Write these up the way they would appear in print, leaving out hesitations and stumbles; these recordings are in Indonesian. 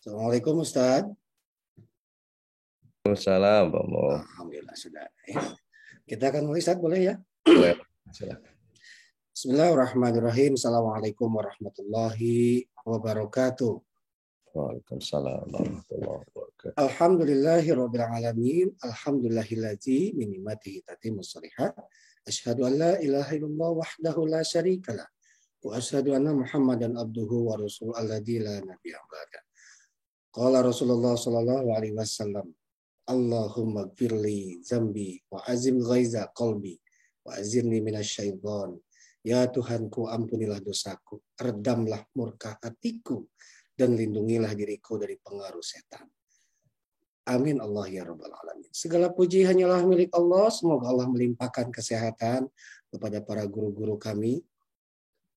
Assalamualaikum Ustaz. Waalaikumsalam, Pak Mo. Alhamdulillah sudah. Kita akan mulai Ustaz, boleh ya? Boleh, silakan. Bismillahirrahmanirrahim. Assalamualaikum warahmatullahi wabarakatuh. Waalaikumsalam warahmatullahi wabarakatuh. Alhamdulillahirabbil alamin. Alhamdulillahilladzi min ni'matihi tatimmus shalihat. Asyhadu an la ilaha illallah wahdahu la syarikalah. Wa asyhadu anna Muhammadan abduhu wa rasuluhu alladzi la nabiyya ba'da. Qala Rasulullah sallallahu alaihi wasallam, Allahumma gfirli zambi wa azim ghaiza qalbi wa azirni minasyaitan. Ya Tuhanku, ampunilah dosaku, redamlah murka hatiku, dan lindungilah diriku dari pengaruh setan. Amin Allah ya rabbal alamin. Segala puji hanyalah milik Allah. Semoga Allah melimpahkan kesehatan kepada para guru-guru kami,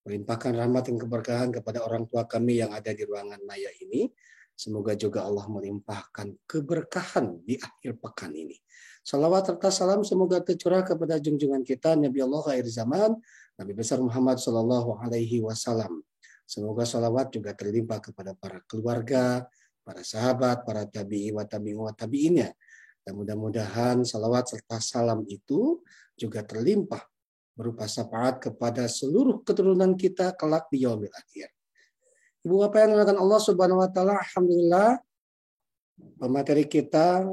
melimpahkan rahmat dan keberkahan kepada orang tua kami yang ada di ruangan maya ini. Semoga juga Allah melimpahkan keberkahan di akhir pekan ini. Salawat serta salam semoga tercurah kepada junjungan kita Nabi Allah akhir zaman, Nabi besar Muhammad Sallallahu Alaihi Wasallam. Semoga salawat juga terlimpah kepada para keluarga, para sahabat, para tabi'i wa tabi'innya. Dan mudah-mudahan salawat serta salam itu juga terlimpah berupa syafaat kepada seluruh keturunan kita kelak di yaumil akhir. Ibu Bapak yang dimuliakan Allah Subhanahu wa taala, alhamdulillah pemateri kita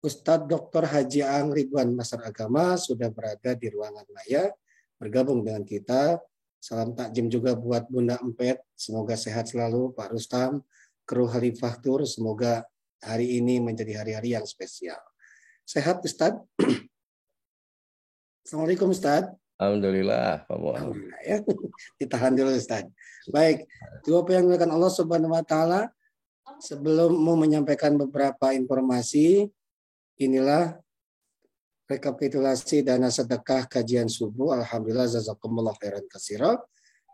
Ustadz Dr. Haji Ang Ridwan Masar Agama sudah berada di ruangan maya bergabung dengan kita. Salam takjim juga buat Bunda Empet, semoga sehat selalu Pak Rustam, kru Khalifah Tour, semoga hari ini menjadi hari-hari yang spesial. Sehat Ustadz? Assalamualaikum Ustadz. Alhamdulillah, Pak Mo. Alhamdulillah ya. Ditahan dulu Ustaz. Baik, dua yang dimuliakan Allah Subhanahu wa taala, sebelum mau menyampaikan beberapa informasi, inilah rekapitulasi dana sedekah kajian subuh. Alhamdulillah jazakumullah khairan katsira.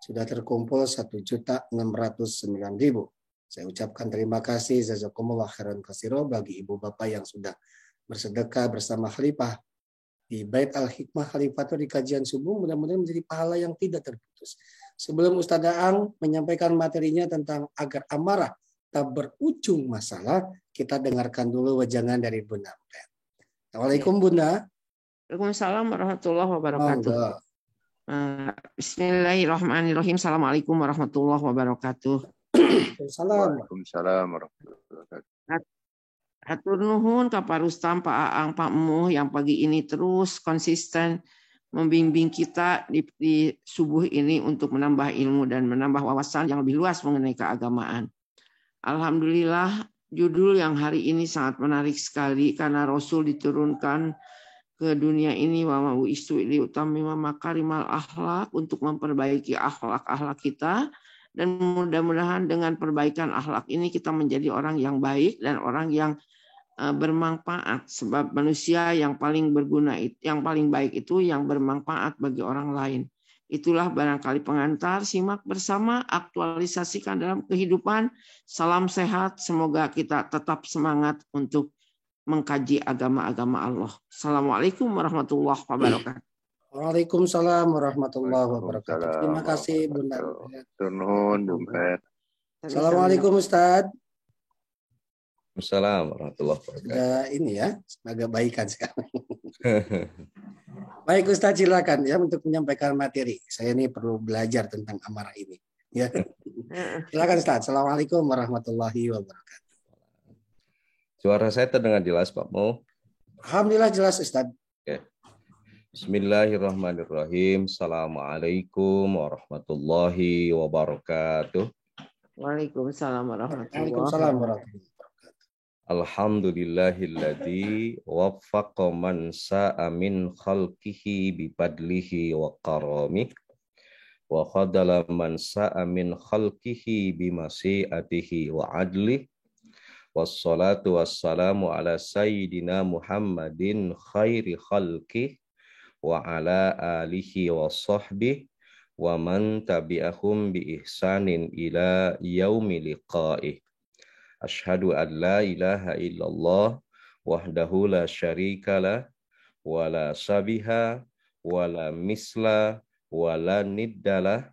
Sudah terkumpul 1.609.000. Saya ucapkan terima kasih jazakumullah khairan katsira bagi ibu bapak yang sudah bersedekah bersama khalifah di Bait Al-Hikmah Khalifatul di kajian subuh, mudah-mudahan menjadi pahala yang tidak terputus. Sebelum Ustaz Daang menyampaikan materinya tentang agar amarah tak berujung masalah, kita dengarkan dulu wejangan dari Bunda. Assalamualaikum Bunda. Waalaikumsalam warahmatullahi wabarakatuh. Bismillahirrahmanirrahim. Assalamualaikum warahmatullahi wabarakatuh. Waalaikumsalam warahmatullahi wabarakatuh. Hatur nuhun ka Pak Rustam, Pak Aang, Pak Muh yang pagi ini terus konsisten membimbing kita di subuh ini untuk menambah ilmu dan menambah wawasan yang lebih luas mengenai keagamaan. Alhamdulillah, judul yang hari ini sangat menarik sekali karena Rasul diturunkan ke dunia ini wa ma'uistu li utammima makarimal akhlak, untuk memperbaiki akhlak-akhlak kita, dan mudah-mudahan dengan perbaikan akhlak ini kita menjadi orang yang baik dan orang yang bermanfaat, sebab manusia yang paling berguna, yang paling baik itu yang bermanfaat bagi orang lain. Itulah barangkali pengantar, simak bersama, aktualisasikan dalam kehidupan. Salam sehat, semoga kita tetap semangat untuk mengkaji agama-agama Allah. Assalamualaikum warahmatullahi wabarakatuh. Waalaikumsalam warahmatullahi wabarakatuh. Terima kasih Bunda. Turun, Dompet. Assalamualaikum Ustaz. Assalamualaikum warahmatullahi wabarakatuh. Ini ya, agak baikan sekarang. Baik Ustaz, silakan ya untuk menyampaikan materi. Saya ini perlu belajar tentang amarah ini. Ya. Silakan Ustaz. Assalamualaikum warahmatullahi wabarakatuh. Suara saya terdengar jelas, Pak Mo? Alhamdulillah jelas Ustaz. Oke. Bismillahirrahmanirrahim. Assalamualaikum warahmatullahi wabarakatuh. Waalaikumsalam warahmatullahi wabarakatuh. Alhamdulillahilladzi waffaqa man sa'a min khalqihi bifadlihi wa karamih wa khadala man sa'a min khalqihi bimasyiatihi wa adlih. Wassalatu wassalamu ala sayyidina Muhammadin khairi khalqih wa ala alihi wa sahbihi wa man tabi'ahum bi ihsanin ila yaumi liqa'ih. Asyhadu an la ilaha illallah wahdahu la syarikalah wa la sabiha wa la misla wa la niddalah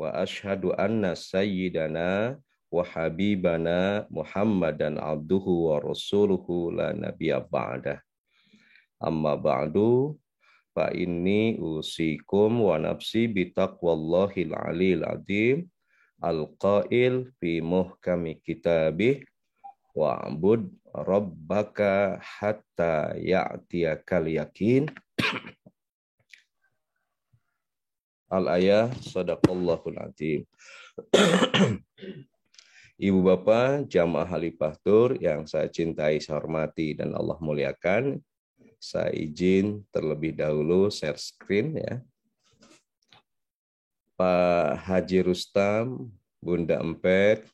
wa asyhadu anna sayyidana wa habibana Muhammadan abduhu wa rasuluhu la nabiyya ba'dah. Amma ba'du fa inni usikum wa nafsi bitaqwallahil aliyil azim al-qail fi muhkami kitabih wa'bud rabbaka hatta ya'tiyakal yakin. Al-ayah sadaqallahul azim. Ibu Bapak, jamaah Halifah Tur yang saya cintai, saya hormati, dan Allah muliakan, saya izin terlebih dahulu share screen ya. Pak Haji Rustam, Bunda Empet,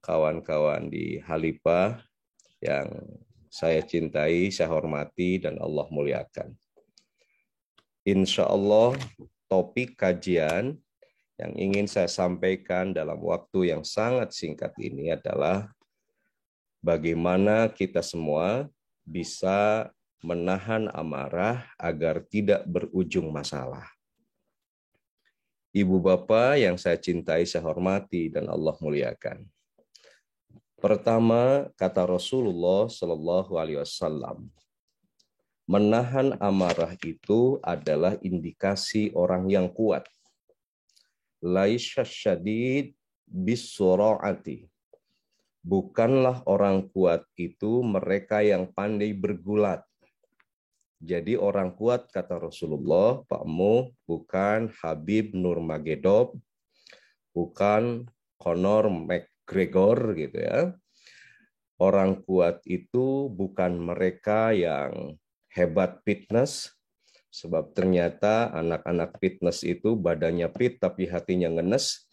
kawan-kawan di Halifah yang saya cintai, saya hormati, dan Allah muliakan. Insya Allah topik kajian yang ingin saya sampaikan dalam waktu yang sangat singkat ini adalah bagaimana kita semua bisa menahan amarah agar tidak berujung masalah. Ibu Bapak yang saya cintai, saya hormati, dan Allah muliakan. Pertama, kata Rasulullah Shallallahu Alaihi Wasallam, menahan amarah itu adalah indikasi orang yang kuat. Laisya syadid bisura'ati. Bukanlah orang kuat itu mereka yang pandai bergulat. Jadi orang kuat, kata Rasulullah, Pak Mu, bukan Habib Nurmagomedov, bukan Conor McGregor gitu ya. Orang kuat itu bukan mereka yang hebat fitness, sebab ternyata anak-anak fitness itu badannya fit tapi hatinya ngenes.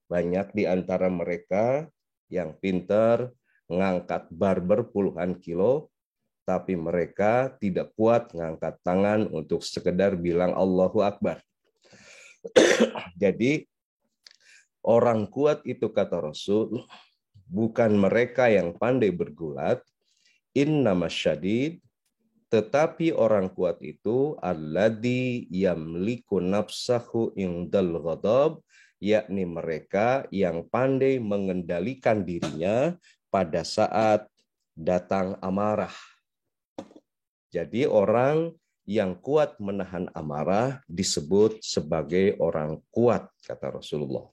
Banyak di antara mereka yang pintar ngangkat barber puluhan kilo, tapi mereka tidak kuat ngangkat tangan untuk sekedar bilang Allahu Akbar. Jadi orang kuat itu, kata Rasul, bukan mereka yang pandai bergulat, innama syadid, tetapi orang kuat itu alladzi yamliku nafsahu indal ghadab, yakni mereka yang pandai mengendalikan dirinya pada saat datang amarah. Jadi orang yang kuat menahan amarah disebut sebagai orang kuat, kata Rasulullah.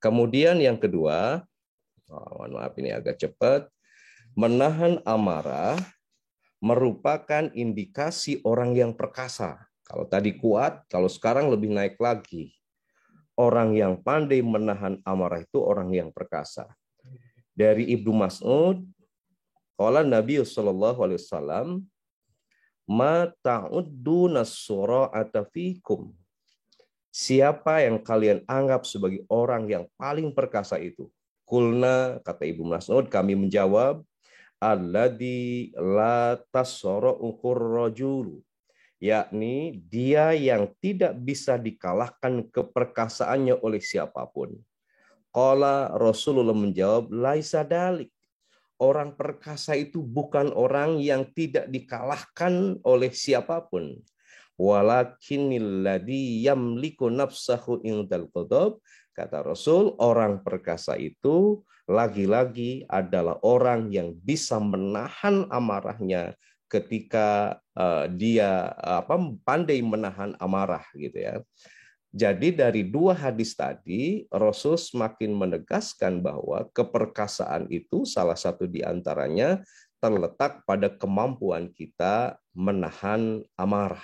Kemudian yang kedua, mohon maaf ini agak cepat, menahan amarah merupakan indikasi orang yang perkasa. Kalau tadi kuat, kalau sekarang lebih naik lagi. Orang yang pandai menahan amarah itu orang yang perkasa. Dari Ibnu Mas'ud, qala Nabi sallallahu alaihi wasallam, ma ta'udduna sura'ata fikum. Siapa yang kalian anggap sebagai orang yang paling perkasa itu? Kulna, kata Ibnu Mas'ud, kami menjawab, alladzi la tasra'uhur rajulu, yakni dia yang tidak bisa dikalahkan keperkasaannya oleh siapapun. Qala, Rasulullah menjawab, laisa dalik. Orang perkasa itu bukan orang yang tidak dikalahkan oleh siapapun. Walakinnil ladzi yamliku nafsahu indal ghadab, kata Rasul, orang perkasa itu lagi-lagi adalah orang yang bisa menahan amarahnya ketika dia pandai menahan amarah gitu ya. Jadi dari dua hadis tadi Rasul semakin menegaskan bahwa keperkasaan itu salah satu di antaranya terletak pada kemampuan kita menahan amarah.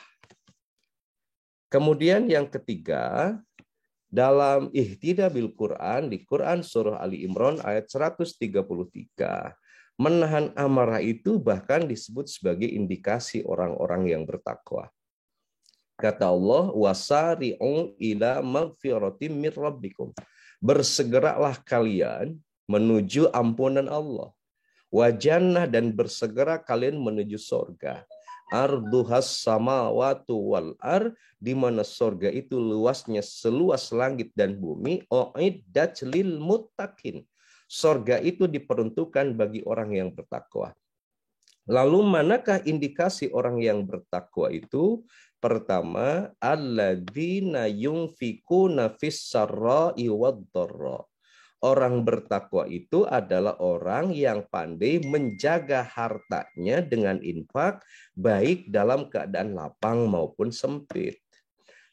Kemudian yang ketiga, dalam Ihtida bil Quran, di Quran surah Ali Imran ayat 133, menahan amarah itu bahkan disebut sebagai indikasi orang-orang yang bertakwa. Kata Allah, wasari'u ila magfiratim mir rabbikum. Bersegeralah kalian menuju ampunan Allah. Wa jannah, dan bersegera kalian menuju surga. Arduhas samawatu wal ar, di mana surga itu luasnya seluas langit dan bumi. Uiddat lil muttaqin. Surga itu diperuntukkan bagi orang yang bertakwa. Lalu manakah indikasi orang yang bertakwa itu? Pertama, alladzina yunfikuna fis sarra'i wad dharra. Orang bertakwa itu adalah orang yang pandai menjaga hartanya dengan infak, baik dalam keadaan lapang maupun sempit.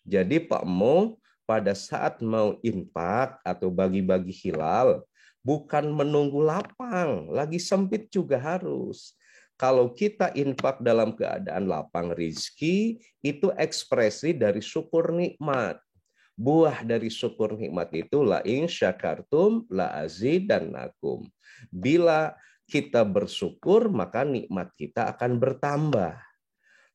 Jadi Pak Mo, pada saat mau infak atau bagi-bagi hilal, bukan menunggu lapang, lagi sempit juga harus. Kalau kita infak dalam keadaan lapang rizki, itu ekspresi dari syukur nikmat. Buah dari syukur nikmat itu la in syakartum la azidannakum. Bila kita bersyukur, maka nikmat kita akan bertambah.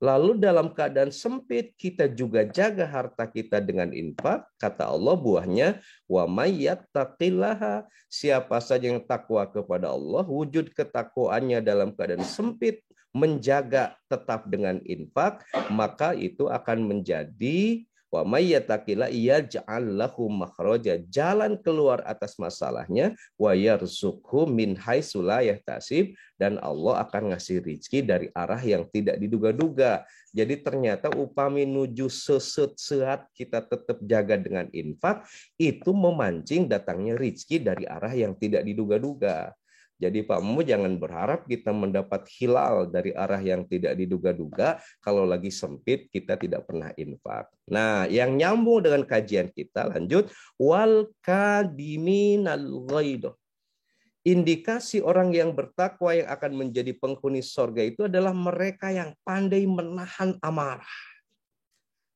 Lalu dalam keadaan sempit kita juga jaga harta kita dengan infak. Kata Allah buahnya wa may yattaqillaha, siapa saja yang takwa kepada Allah, wujud ketakwaannya dalam keadaan sempit, menjaga tetap dengan infak, maka itu akan menjadi wa may yattaqillah yaj'al lahu makhraja, jalan keluar atas masalahnya, wa yarzuqhu min haitsu la yahtasib, dan Allah akan ngasih rezeki dari arah yang tidak diduga-duga. Jadi ternyata upami nuju sehat kita tetap jaga dengan infak, itu memancing datangnya rezeki dari arah yang tidak diduga-duga. Jadi Pak Mu jangan berharap kita mendapat hilal dari arah yang tidak diduga-duga kalau lagi sempit kita tidak pernah infak. Nah, yang nyambung dengan kajian kita lanjut, wal kadiminal ghaidh. Indikasi orang yang bertakwa yang akan menjadi penghuni sorga itu adalah mereka yang pandai menahan amarah.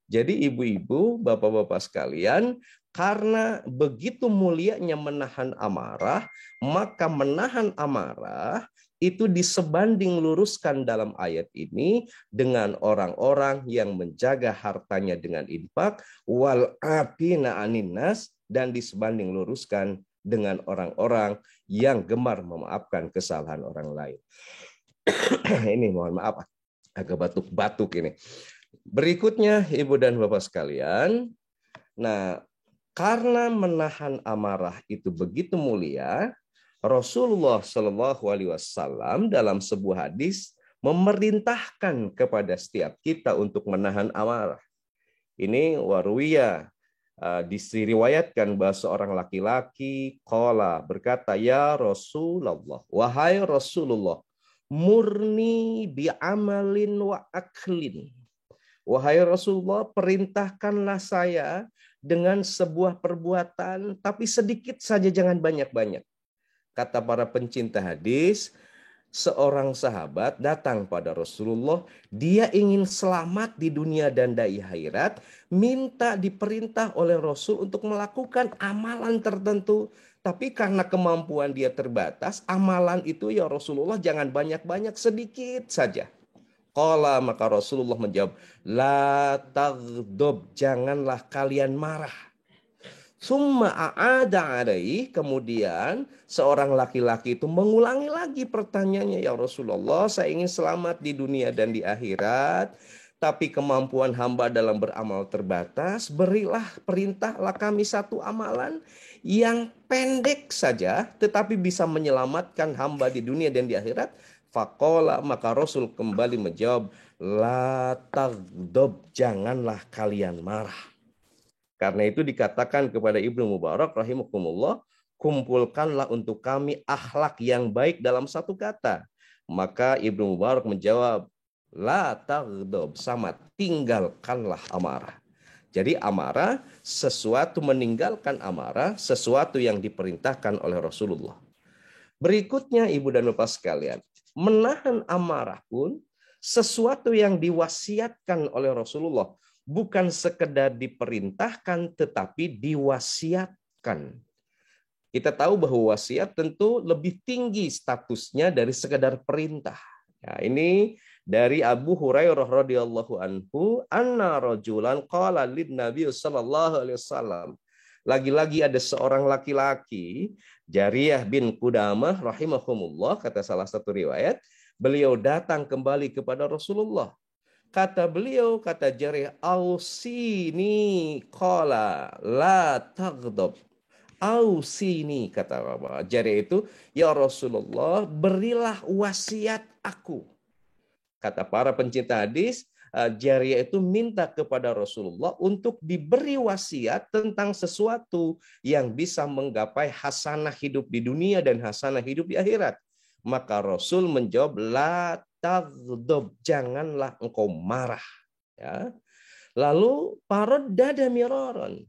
Jadi ibu-ibu, bapak-bapak sekalian, karena begitu mulianya menahan amarah, maka menahan amarah itu disebanding luruskan dalam ayat ini dengan orang-orang yang menjaga hartanya dengan infak, wal afina anin nas, dan disebanding luruskan dengan orang-orang yang gemar memaafkan kesalahan orang lain. Ini mohon maaf, agak batuk-batuk ini. Berikutnya, Ibu dan Bapak sekalian, nah karena menahan amarah itu begitu mulia, Rasulullah Shallallahu Alaihi Wasallam dalam sebuah hadis memerintahkan kepada setiap kita untuk menahan amarah. Ini warwiya, diriwayatkan bahwa seorang laki-laki qala berkata, ya Rasulullah, wahai Rasulullah, murni bi'amalin wa aklin. Wahai Rasulullah, perintahkanlah saya dengan sebuah perbuatan, tapi sedikit saja, jangan banyak-banyak. Kata para pencinta hadis, seorang sahabat datang pada Rasulullah, dia ingin selamat di dunia dan di akhirat, minta diperintah oleh Rasul untuk melakukan amalan tertentu, tapi karena kemampuan dia terbatas, amalan itu ya Rasulullah jangan banyak-banyak, sedikit saja. Qala, maka Rasulullah menjawab, la taghdab, janganlah kalian marah. Summa a'ada alaihi, kemudian seorang laki-laki itu mengulangi lagi pertanyaannya, ya Rasulullah, saya ingin selamat di dunia dan di akhirat, tapi kemampuan hamba dalam beramal terbatas, berilah perintahlah kami satu amalan yang pendek saja tetapi bisa menyelamatkan hamba di dunia dan di akhirat. Faqala, maka Rasul kembali menjawab, la taghdab, janganlah kalian marah. Karena itu dikatakan kepada Ibnu Mubarak rahimakumullah, kumpulkanlah untuk kami akhlak yang baik dalam satu kata. Maka Ibnu Mubarak menjawab, la taghdab, sama tinggalkanlah amarah. Jadi amarah, sesuatu, meninggalkan amarah, sesuatu yang diperintahkan oleh Rasulullah. Berikutnya Ibu dan Bapak sekalian, menahan amarah pun sesuatu yang diwasiatkan oleh Rasulullah. Bukan sekedar diperintahkan, tetapi diwasiatkan. Kita tahu bahwa wasiat tentu lebih tinggi statusnya dari sekedar perintah. Nah, ini dari Abu Hurairah radhiyallahu anhu, anna rajulan qala lin Nabi sallallahu alaihi wasallam. Lagi-lagi ada seorang laki-laki, Jariyah bin Qudamah rahimahumullah, kata salah satu riwayat, beliau datang kembali kepada Rasulullah. Kata beliau, kata Jariyah, ausini qala la taghdab. Ausini, kata Jariyah itu, ya Rasulullah, berilah wasiat aku. Kata para pencinta hadis, Jariyah itu minta kepada Rasulullah untuk diberi wasiat tentang sesuatu yang bisa menggapai hasanah hidup di dunia dan hasanah hidup di akhirat. Maka Rasul menjawab, la taghdab, janganlah engkau marah. Ya. Lalu paraddada miraran.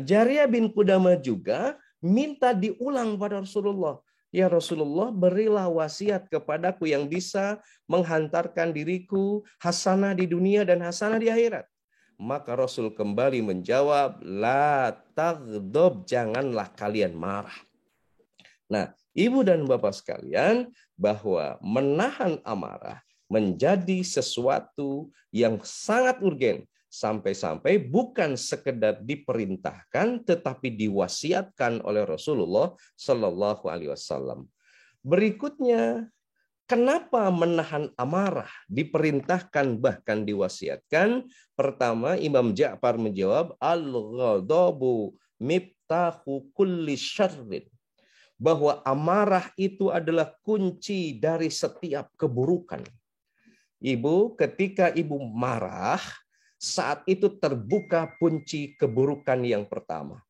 Jariyah bin Qudamah juga minta diulang pada Rasulullah. Ya Rasulullah, berilah wasiat kepadaku yang bisa menghantarkan diriku hasanah di dunia dan hasanah di akhirat. Maka Rasul kembali menjawab, la taghdab, janganlah kalian marah. Nah, Ibu dan Bapak sekalian, bahwa menahan amarah menjadi sesuatu yang sangat urgen. Sampai-sampai bukan sekedar diperintahkan, tetapi diwasiatkan oleh Rasulullah Shallallahu Alaihi Wasallam. Berikutnya, kenapa menahan amarah diperintahkan bahkan diwasiatkan? Pertama, Imam Ja'far menjawab, al-ghadabu miftahu kulli syarrin. Bahwa amarah itu adalah kunci dari setiap keburukan. Ibu, ketika ibu marah, saat itu terbuka kunci keburukan yang pertama.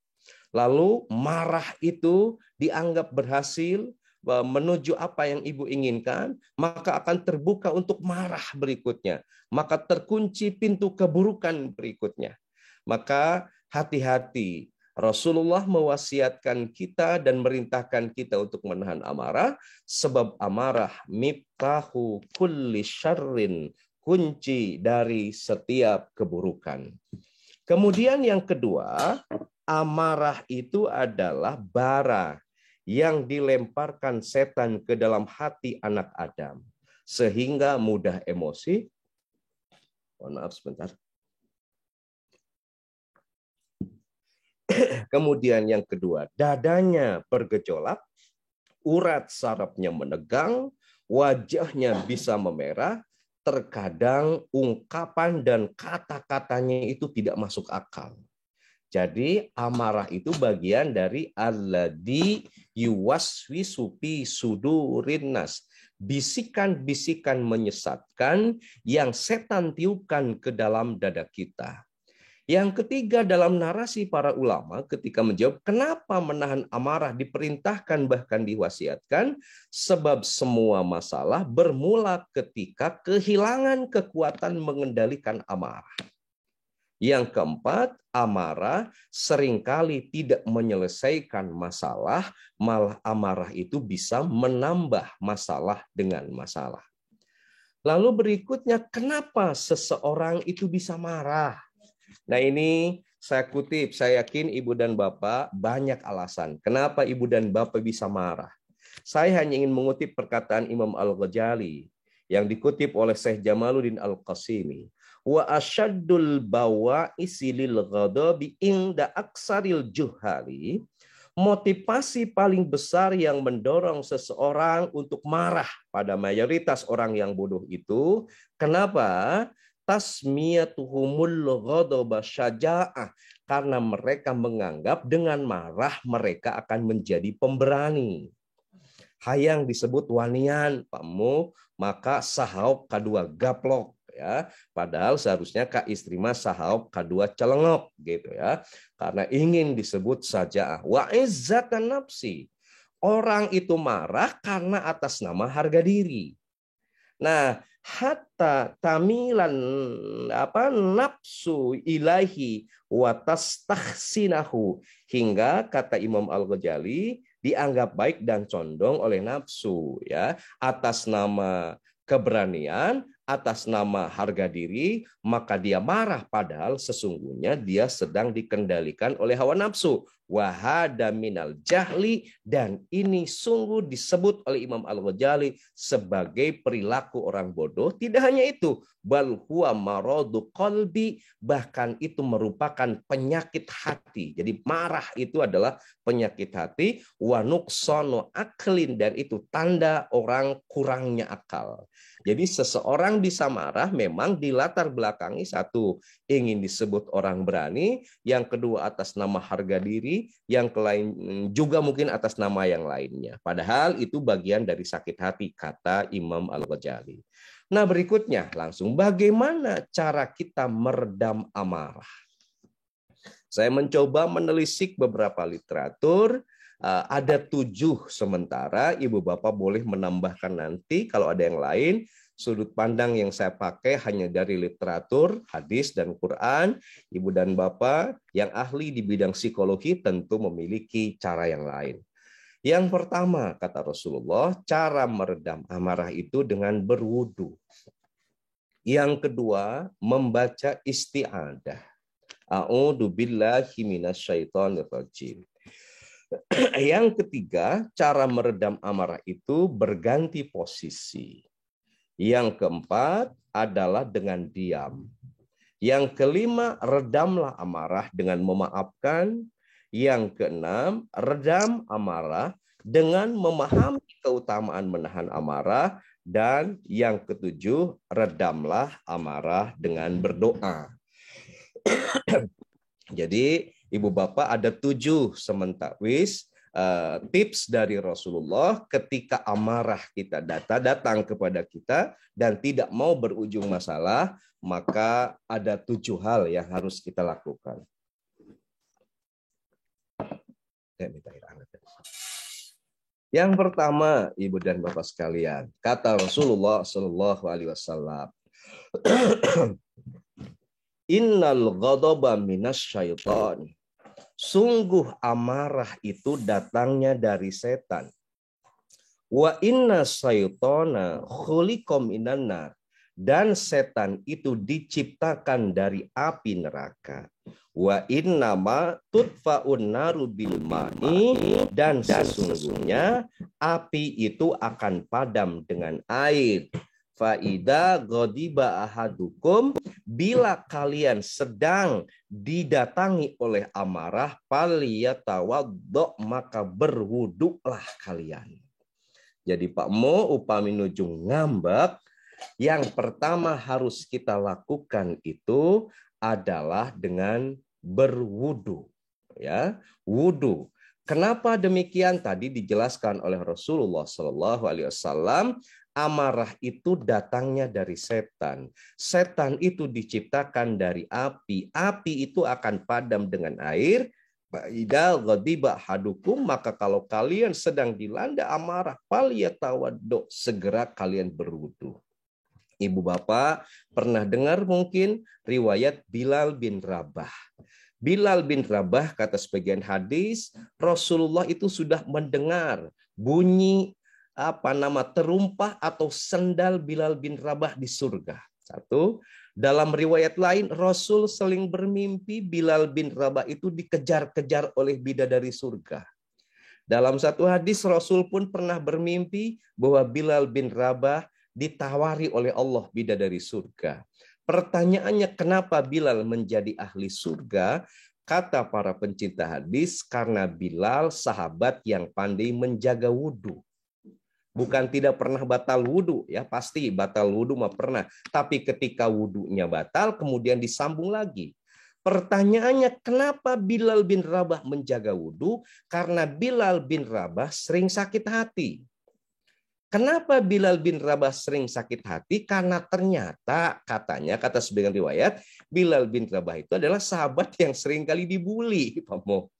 Lalu marah itu dianggap berhasil menuju apa yang ibu inginkan, maka akan terbuka untuk marah berikutnya. Maka terkunci pintu keburukan berikutnya. Maka hati-hati. Rasulullah mewasiatkan kita dan merintahkan kita untuk menahan amarah, sebab amarah miftahu kulli syarrin, kunci dari setiap keburukan. Kemudian yang kedua, amarah itu adalah bara yang dilemparkan setan ke dalam hati anak Adam, sehingga mudah emosi. Maaf sebentar. Kemudian yang kedua, dadanya bergejolak, urat sarafnya menegang, wajahnya bisa memerah, terkadang ungkapan dan kata-katanya itu tidak masuk akal. Jadi amarah itu bagian dari alladzi yuwaswisu fi sudurin nas, bisikan-bisikan menyesatkan yang setan tiupkan ke dalam dada kita. Yang ketiga, dalam narasi para ulama ketika menjawab kenapa menahan amarah diperintahkan bahkan diwasiatkan, sebab semua masalah bermula ketika kehilangan kekuatan mengendalikan amarah. Yang keempat, amarah seringkali tidak menyelesaikan masalah, malah amarah itu bisa menambah masalah dengan masalah. Lalu berikutnya, kenapa seseorang itu bisa marah? Nah ini saya kutip, saya yakin Ibu dan Bapak banyak alasan kenapa Ibu dan Bapak bisa marah. Saya hanya ingin mengutip perkataan Imam Al-Ghazali yang dikutip oleh Syekh Jamaluddin Al-Qasimi. Wa asyaddul bawa'isi lil ghadabi inda aksaril juhali. Motivasi paling besar yang mendorong seseorang untuk marah pada mayoritas orang yang bodoh itu, kenapa? Tasmiyatuhumul ghadaba syaja'ah, karena mereka menganggap dengan marah mereka akan menjadi pemberani. Hayang disebut wanian pamu, maka sahau kadua gaplok ya. Padahal seharusnya ka istri mah sahau kadua celengok gitu ya. Karena ingin disebut saja'ah. Wa izzatan nafsi. Orang itu marah karena atas nama harga diri. Nah, hatta tamilan nafsu ilahi wa tastahsinahu, hingga kata Imam Al-Ghazali dianggap baik dan condong oleh nafsu ya, atas nama keberanian, atas nama harga diri, maka dia marah padahal sesungguhnya dia sedang dikendalikan oleh hawa nafsu. Wahada minal jahli, dan ini sungguh disebut oleh Imam Al-Ghazali sebagai perilaku orang bodoh. Tidak hanya itu, bal huwa maradu qalbi, bahkan itu merupakan penyakit hati. Jadi marah itu adalah penyakit hati, wa nuqsanu aklin, dan itu tanda orang kurangnya akal. Jadi seseorang bisa marah memang dilatar belakangi, satu, ingin disebut orang berani, yang kedua atas nama harga diri, yang lain juga mungkin atas nama yang lainnya. Padahal itu bagian dari sakit hati, kata Imam Al-Ghazali. Nah, berikutnya langsung bagaimana cara kita meredam amarah. Saya mencoba menelisik beberapa literatur, ada 7 sementara, Ibu Bapak boleh menambahkan nanti kalau ada yang lain. Sudut pandang yang saya pakai hanya dari literatur, hadis, dan Quran. Ibu dan Bapak yang ahli di bidang psikologi tentu memiliki cara yang lain. Yang pertama, kata Rasulullah, cara meredam amarah itu dengan berwudu. Yang kedua, membaca isti'adah. A'udzu billahi minasyaitonir rajim. Yang ketiga, cara meredam amarah itu berganti posisi. Yang keempat adalah dengan diam. Yang kelima, redamlah amarah dengan memaafkan. Yang keenam, redam amarah dengan memahami keutamaan menahan amarah. Dan yang ketujuh, redamlah amarah dengan berdoa. Jadi, Ibu Bapak ada 7 sementawis tips dari Rasulullah ketika amarah kita datang kepada kita dan tidak mau berujung masalah, maka ada 7 hal yang harus kita lakukan. Yang pertama, Ibu dan Bapak sekalian, kata Rasulullah Shallallahu Alaihi Wasallam, Innal ghadaba minasyaiton. Sungguh amarah itu datangnya dari setan. Wa inna syaitona khuliqa minan nar. Dan setan itu diciptakan dari api neraka. Wa innama tudfa'un naru bil ma'i. Dan sesungguhnya api itu akan padam dengan air. Faida ghadiba ahadukum, bila kalian sedang didatangi oleh amarah, faliyatawaddo, maka berwuduklah kalian. Jadi Pak Mo upami nujung ngambek, yang pertama harus kita lakukan itu adalah dengan berwudu, ya, wudu. Kenapa demikian? Tadi dijelaskan oleh Rasulullah Shallallahu Alaihi Wasallam. Amarah itu datangnya dari setan. Setan itu diciptakan dari api. Api itu akan padam dengan air. Idza ghadiba hadukum, maka kalau kalian sedang dilanda amarah, falyatawaddo, segera kalian berwudu. Ibu Bapak pernah dengar mungkin riwayat Bilal bin Rabah. Bilal bin Rabah, kata sebagian hadis, Rasulullah itu sudah mendengar bunyi terumpah atau sendal Bilal bin Rabah di surga. Satu, dalam riwayat lain Rasul sering bermimpi Bilal bin Rabah itu dikejar-kejar oleh bidadari surga. Dalam satu hadis Rasul pun pernah bermimpi bahwa Bilal bin Rabah ditawari oleh Allah bidadari surga. Pertanyaannya, kenapa Bilal menjadi ahli surga? Kata para pencinta hadis, karena Bilal sahabat yang pandai menjaga wudhu. Bukan tidak pernah batal wudhu, ya pasti batal wudhu mah pernah. Tapi ketika wudhunya batal, kemudian disambung lagi. Pertanyaannya, kenapa Bilal bin Rabah menjaga wudhu? Karena Bilal bin Rabah sering sakit hati. Kenapa Bilal bin Rabah sering sakit hati? Karena ternyata katanya, kata sebagian riwayat, Bilal bin Rabah itu adalah sahabat yang sering kali dibully, Pak Mo.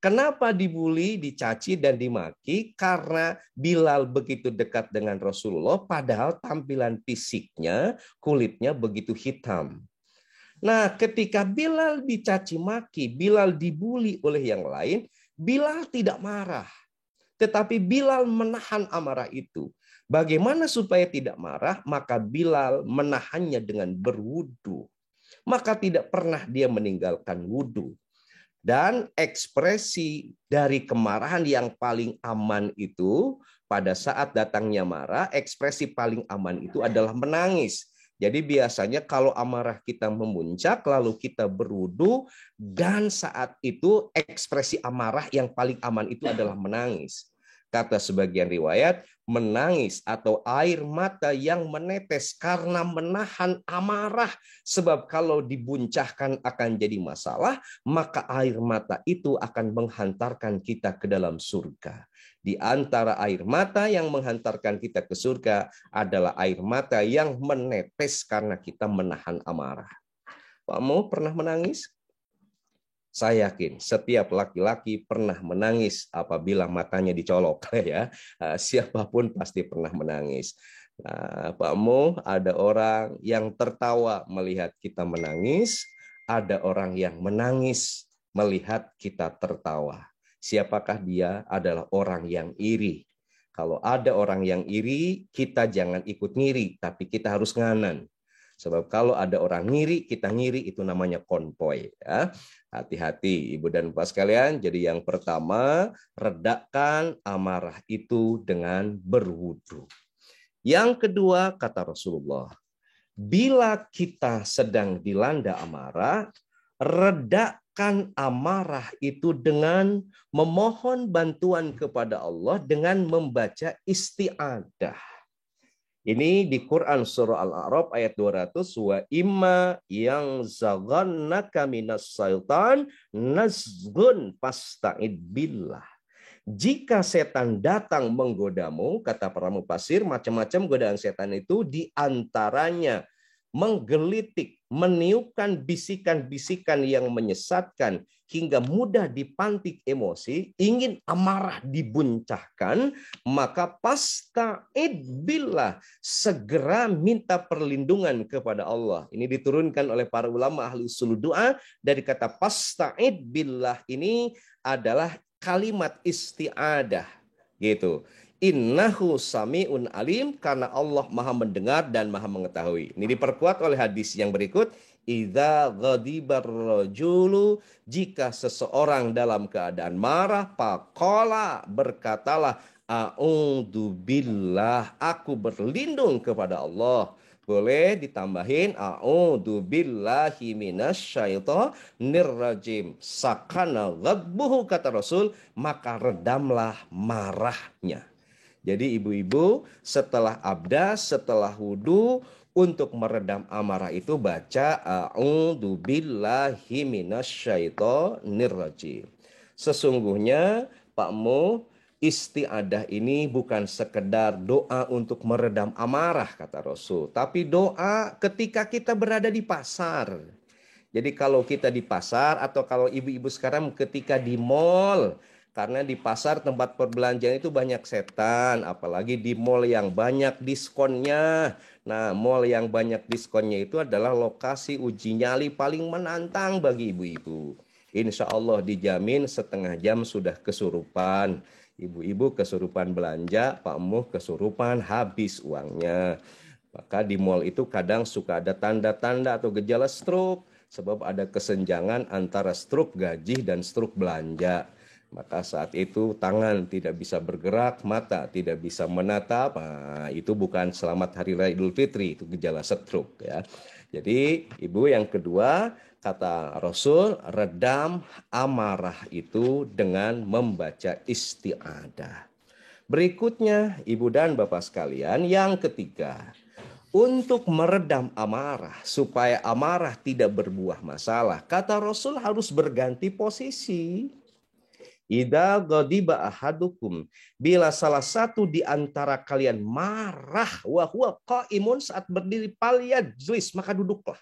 Kenapa dibully, dicaci, dan dimaki? Karena Bilal begitu dekat dengan Rasulullah, padahal tampilan fisiknya, kulitnya begitu hitam. Nah, ketika Bilal dicaci maki, Bilal dibully oleh yang lain, Bilal tidak marah. Tetapi Bilal menahan amarah itu. Bagaimana supaya tidak marah? Maka Bilal menahannya dengan berwudu. Maka tidak pernah dia meninggalkan wudu. Dan ekspresi dari kemarahan yang paling aman itu, pada saat datangnya marah, ekspresi paling aman itu adalah menangis. Jadi biasanya kalau amarah kita memuncak, lalu kita berwudu, dan saat itu ekspresi amarah yang paling aman itu adalah menangis. Kata sebagian riwayat, menangis atau air mata yang menetes karena menahan amarah. Sebab kalau dibuncahkan akan jadi masalah, maka air mata itu akan menghantarkan kita ke dalam surga. Di antara air mata yang menghantarkan kita ke surga adalah air mata yang menetes karena kita menahan amarah. Pak Mo pernah menangis? Saya yakin setiap laki-laki pernah menangis apabila matanya dicolok ya. Siapapun pasti pernah menangis. Nah, Pak Mo, ada orang yang tertawa melihat kita menangis, ada orang yang menangis melihat kita tertawa. Siapakah dia? Adalah orang yang iri. Kalau ada orang yang iri, kita jangan ikut ngiri, tapi kita harus nganan. Sebab kalau ada orang ngiri, kita ngiri, itu namanya konvoy. Ya. Hati-hati Ibu dan Bapak sekalian. Jadi yang pertama, redakan amarah itu dengan berwudu. Yang kedua, kata Rasulullah, bila kita sedang dilanda amarah, redakan amarah itu dengan memohon bantuan kepada Allah dengan membaca isti'adah. Ini di Quran surah Al-A'raf ayat 200, wa imma yang zaghannaka minas syaitan nazgun fasta'id billah. Jika setan datang menggodamu, kata para mufasir, macam-macam godaan setan itu diantaranya menggelitik, meniupkan bisikan-bisikan yang menyesatkan hingga mudah dipantik emosi, ingin amarah dibuncahkan, maka pasta'id billah, segera minta perlindungan kepada Allah. Ini diturunkan oleh para ulama ahli usul doa dari kata pasta'id billah ini adalah kalimat isti'adah gitu. Innahu sami'un alim, karena Allah maha mendengar dan maha mengetahui. Ini diperkuat oleh hadis yang berikut. Idza ghadibar rajulu, jika seseorang dalam keadaan marah, faqala, berkatalah a'udzu billah, aku berlindung kepada Allah. Boleh ditambahin a'udzu billahi minasyaitonir rajim. Sakana ghadbuhu, kata Rasul, maka redamlah marahnya. Jadi ibu-ibu setelah abdas, setelah wudu, untuk meredam amarah itu baca a'udzu billahi minasyaitonir rajim. Sesungguhnya Pak Mo, isti'adah ini bukan sekedar doa untuk meredam amarah kata Rasul, tapi doa ketika kita berada di pasar. Jadi kalau kita di pasar atau kalau ibu-ibu sekarang ketika di mall, karena di pasar tempat perbelanjaan itu banyak setan, apalagi di mall yang banyak diskonnya. Nah, mall yang banyak diskonnya itu adalah lokasi uji nyali paling menantang bagi ibu-ibu. Insya Allah dijamin setengah jam sudah kesurupan. Ibu-ibu kesurupan belanja, Pak Muh kesurupan habis uangnya. Maka di mall itu kadang suka ada tanda-tanda atau gejala stroke. Sebab ada kesenjangan antara stroke gaji dan stroke belanja. Maka saat itu tangan tidak bisa bergerak, mata tidak bisa menatap. Nah, itu bukan selamat Hari Raya Idul Fitri, itu gejala stroke ya. Jadi ibu yang kedua, kata Rasul, redam amarah itu dengan membaca isti'adah. Berikutnya ibu dan bapak sekalian, yang ketiga, untuk meredam amarah supaya amarah tidak berbuah masalah, kata Rasul harus berganti posisi. Idza ghadiba ahadukum, bila salah satu di antara kalian marah wa huwa qaimun, saat berdiri, falyajlis, maka duduklah.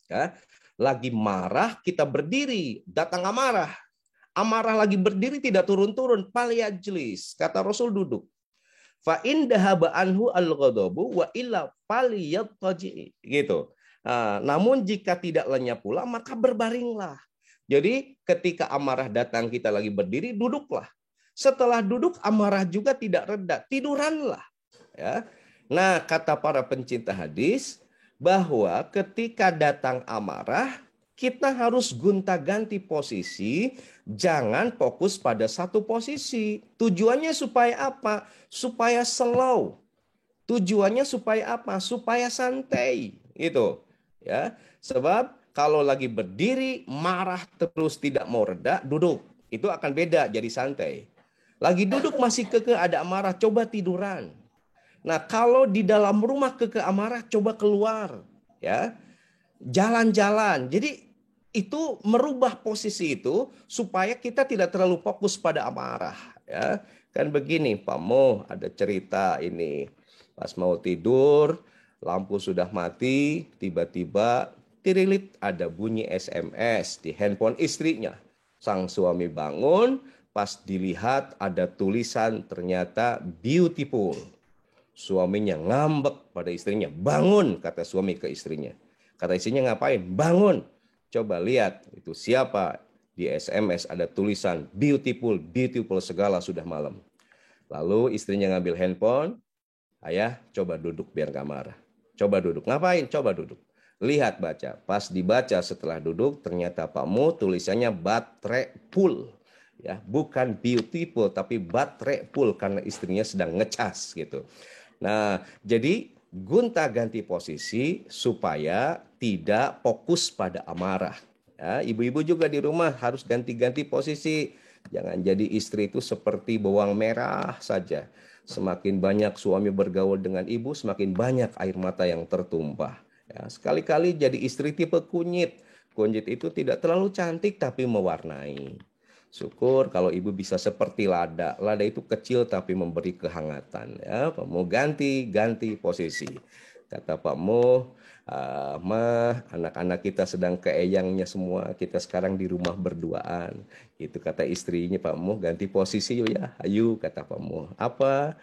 Ya, lagi marah kita berdiri, datang amarah. Amarah lagi berdiri tidak turun-turun, falyajlis, kata Rasul duduk. Fa in dahaba anhu al-ghadabu wa illa falyattaji, gitu. Nah, namun jika tidak lenyap pula maka berbaringlah. Jadi ketika amarah datang kita lagi berdiri, duduklah. Setelah duduk amarah juga tidak reda, tiduranlah. Ya. Nah, kata para pencinta hadis bahwa ketika datang amarah kita harus gonta-ganti posisi, jangan fokus pada satu posisi. Tujuannya supaya apa? Supaya slow. Tujuannya supaya apa? Supaya santai, gitu. Ya, sebab kalau lagi berdiri marah terus tidak mau reda, duduk. Itu akan beda jadi santai. Lagi duduk masih kekeh ada amarah, coba tiduran. Nah, kalau di dalam rumah kekeh amarah, coba keluar, ya. Jalan-jalan. Jadi itu merubah posisi itu supaya kita tidak terlalu fokus pada amarah, ya. Kan begini, Pak Mo, ada cerita ini. Pas mau tidur, lampu sudah mati, tiba-tiba tirilit ada bunyi SMS di handphone istrinya. Sang suami bangun, pas dilihat ada tulisan ternyata beautiful. Suaminya ngambek pada istrinya. Bangun, kata suami ke istrinya. Kata istrinya, ngapain? Bangun. Coba lihat, itu siapa? Di SMS ada tulisan beautiful, beautiful segala sudah malam. Lalu istrinya ngambil handphone. Ayah, coba duduk biar gak marah. Coba duduk. Ngapain? Coba duduk. Lihat baca. Pas dibaca setelah duduk, ternyata Pak Mu tulisannya baterai full. Ya, bukan beautiful, tapi baterai full karena istrinya sedang ngecas gitu. Nah, jadi gonta-ganti posisi supaya tidak fokus pada amarah. Ya, ibu-ibu juga di rumah harus ganti-ganti posisi. Jangan jadi istri itu seperti bawang merah saja. Semakin banyak suami bergaul dengan ibu, semakin banyak air mata yang tertumpah. Ya, sekali-kali jadi istri tipe kunyit. Kunyit itu tidak terlalu cantik tapi mewarnai. Syukur kalau ibu bisa seperti lada. Lada itu kecil tapi memberi kehangatan. Ya, Pak Mo ganti posisi. Kata Pak Mo, mah anak-anak kita sedang keeyangnya semua. Kita sekarang di rumah berduaan. Itu kata istrinya, Pak Mo ganti posisi yuk ya. Ayo, kata Pak Mo. Apa?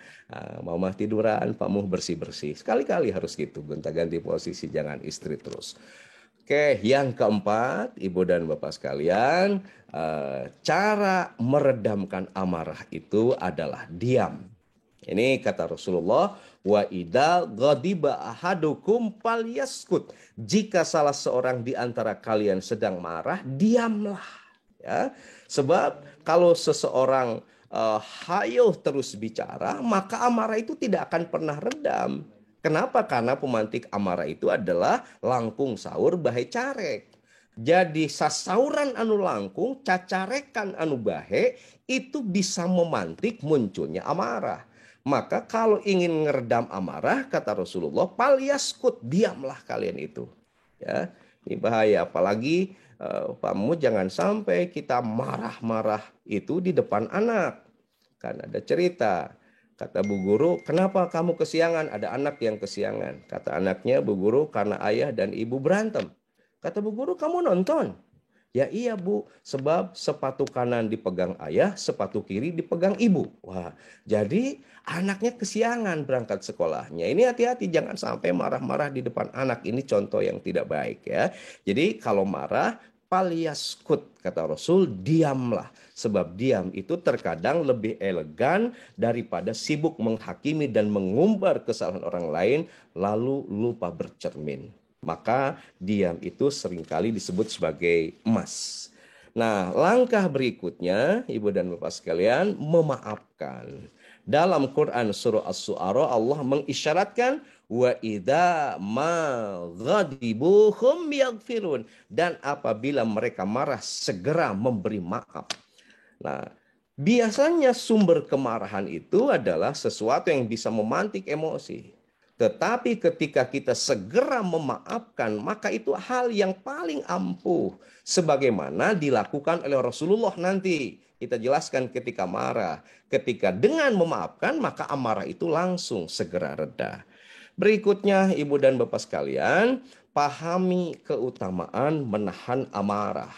Mama tiduran, Pak Mo bersih-bersih. Sekali-kali harus gitu. Gonta-ganti posisi, jangan istri terus. Oke, yang keempat, Ibu dan Bapak sekalian, cara meredamkan amarah itu adalah diam. Ini kata Rasulullah, wa idza ghadiba ahadukum falyaskut. Jika salah seorang di antara kalian sedang marah, diamlah. Ya, sebab kalau seseorang hayuh terus bicara, maka amarah itu tidak akan pernah redam. Kenapa? Karena pemantik amarah itu adalah langkung saur bahe carek. Jadi sasauran anu langkung, cacarekan anu bahe, itu bisa memantik munculnya amarah. Maka kalau ingin ngeredam amarah, kata Rasulullah, palyaskut, diamlah kalian itu. Ya, ini bahaya. Apalagi Pamu jangan sampai kita marah-marah itu di depan anak. Kan ada cerita. Kata Bu Guru, kenapa kamu kesiangan? Ada anak yang kesiangan. Kata anaknya, Bu Guru, karena ayah dan ibu berantem. Kata Bu Guru, kamu nonton? Ya iya Bu, sebab sepatu kanan dipegang ayah, sepatu kiri dipegang ibu. Wah, jadi anaknya kesiangan berangkat sekolahnya. Ini hati-hati, jangan sampai marah-marah di depan anak. Ini contoh yang tidak baik ya. Jadi kalau marah, palyaskut, kata Rasul, diamlah. Sebab diam itu terkadang lebih elegan daripada sibuk menghakimi dan mengumbar kesalahan orang lain lalu lupa bercermin. Maka diam itu seringkali disebut sebagai emas. Nah, langkah berikutnya, Ibu dan Bapak sekalian, memaafkan. Dalam Quran surah As-Su'ara Allah mengisyaratkan wa idza ma ghadibu hum yaghfirun, dan apabila mereka marah segera memberi maaf. Nah, biasanya sumber kemarahan itu adalah sesuatu yang bisa memantik emosi. Tetapi ketika kita segera memaafkan, maka itu hal yang paling ampuh. Sebagaimana dilakukan oleh Rasulullah nanti. Kita jelaskan ketika marah. Ketika dengan memaafkan, maka amarah itu langsung segera reda. Berikutnya, Ibu dan Bapak sekalian, pahami keutamaan menahan amarah.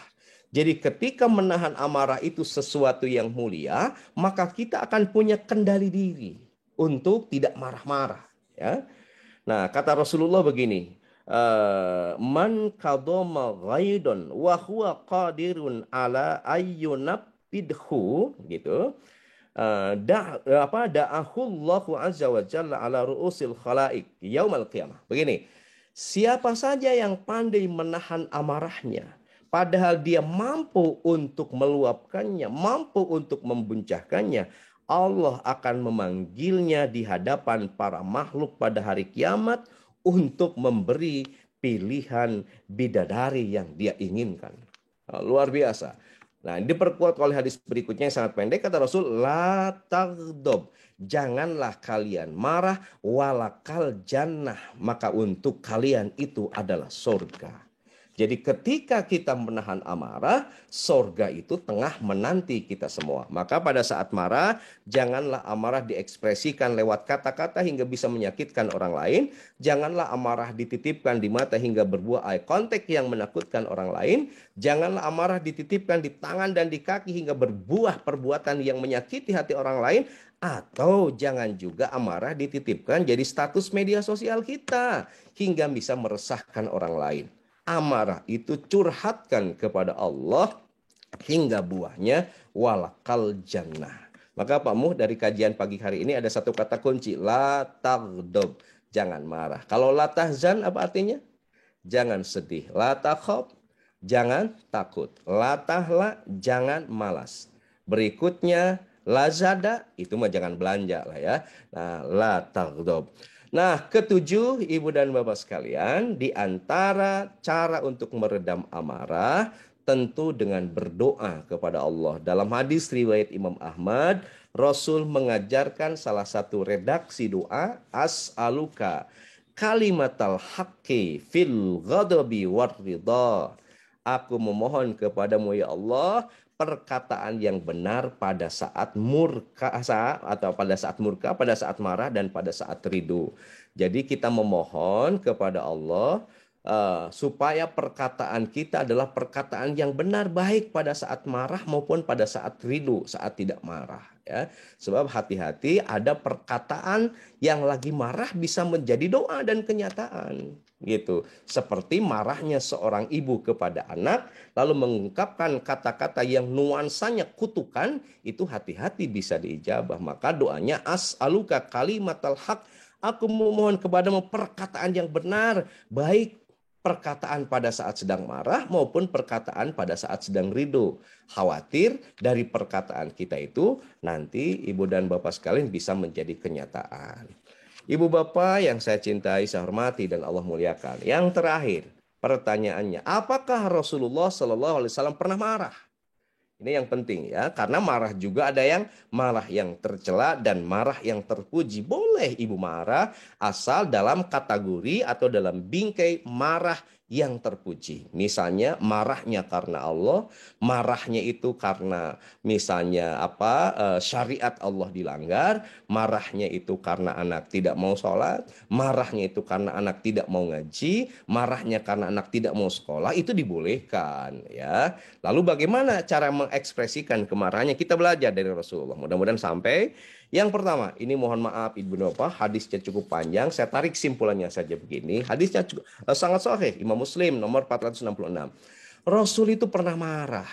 Jadi ketika menahan amarah itu sesuatu yang mulia, maka kita akan punya kendali diri untuk tidak marah-marah. Ya. Nah, kata Rasulullah begini, man kadoma ghaidun wa huwa qadirun ala ayyunabidhu, gitu. Da'ahullahu azza wa jalla ala ru'usil khalaik yaumal qiyamah. Begini, siapa saja yang pandai menahan amarahnya, padahal dia mampu untuk meluapkannya, mampu untuk membuncahkannya, Allah akan memanggilnya di hadapan para makhluk pada hari kiamat untuk memberi pilihan bidadari yang dia inginkan. Luar biasa. Nah, diperkuat oleh hadis berikutnya yang sangat pendek, kata Rasul, la tagdob, janganlah kalian marah, walakal jannah, maka untuk kalian itu adalah surga. Jadi ketika kita menahan amarah, surga itu tengah menanti kita semua. Maka pada saat marah, janganlah amarah diekspresikan lewat kata-kata hingga bisa menyakitkan orang lain. Janganlah amarah dititipkan di mata hingga berbuah eye contact yang menakutkan orang lain. Janganlah amarah dititipkan di tangan dan di kaki hingga berbuah perbuatan yang menyakiti hati orang lain. Atau jangan juga amarah dititipkan jadi status media sosial kita hingga bisa meresahkan orang lain. Amarah itu curhatkan kepada Allah hingga buahnya walakal jannah. Maka Pak Muh, dari kajian pagi hari ini ada satu kata kunci, la tagdob, jangan marah. Kalau la tahzan apa artinya? Jangan sedih. La takhaf, jangan takut. La tahla, jangan malas. Berikutnya la zada, itu mah jangan belanja lah ya. Nah, la tagdob. Nah, ketujuh, Ibu dan Bapak sekalian, di antara cara untuk meredam amarah, tentu dengan berdoa kepada Allah. Dalam hadis riwayat Imam Ahmad, Rasul mengajarkan salah satu redaksi doa, as'aluka kalimatal haqqi fil ghadabi warridha. Aku memohon kepadamu ya Allah, perkataan yang benar pada saat murka atau pada saat murka, pada saat marah dan pada saat ridho. Jadi kita memohon kepada Allah supaya perkataan kita adalah perkataan yang benar, baik pada saat marah maupun pada saat ridho, saat tidak marah. Ya, sebab hati-hati ada perkataan yang lagi marah bisa menjadi doa dan kenyataan. Gitu, seperti marahnya seorang ibu kepada anak lalu mengungkapkan kata-kata yang nuansanya kutukan, itu hati-hati bisa diijabah. Maka doanya as'aluka kalimatal haq, aku memohon kepadamu perkataan yang benar, baik perkataan pada saat sedang marah maupun perkataan pada saat sedang ridho. Khawatir dari perkataan kita itu nanti Ibu dan Bapak sekalian bisa menjadi kenyataan. Ibu Bapak yang saya cintai, saya hormati dan Allah muliakan. Yang terakhir, pertanyaannya, apakah Rasulullah SAW pernah marah? Ini yang penting ya, karena marah juga ada yang marah yang tercela dan marah yang terpuji. Boleh Ibu marah asal dalam kategori atau dalam bingkai marah yang terpuji. Misalnya marahnya karena Allah, marahnya itu karena misalnya syariat Allah dilanggar, marahnya itu karena anak tidak mau sholat, marahnya itu karena anak tidak mau ngaji, marahnya karena anak tidak mau sekolah, itu dibolehkan ya. Lalu bagaimana cara mengekspresikan kemarahannya? Kita belajar dari Rasulullah. Mudah-mudahan sampai. Yang pertama, ini mohon maaf Ibu Bapak, hadisnya cukup panjang. Saya tarik simpulannya saja begini. Hadisnya sangat sahih. Imam Muslim nomor 466. Rasul itu pernah marah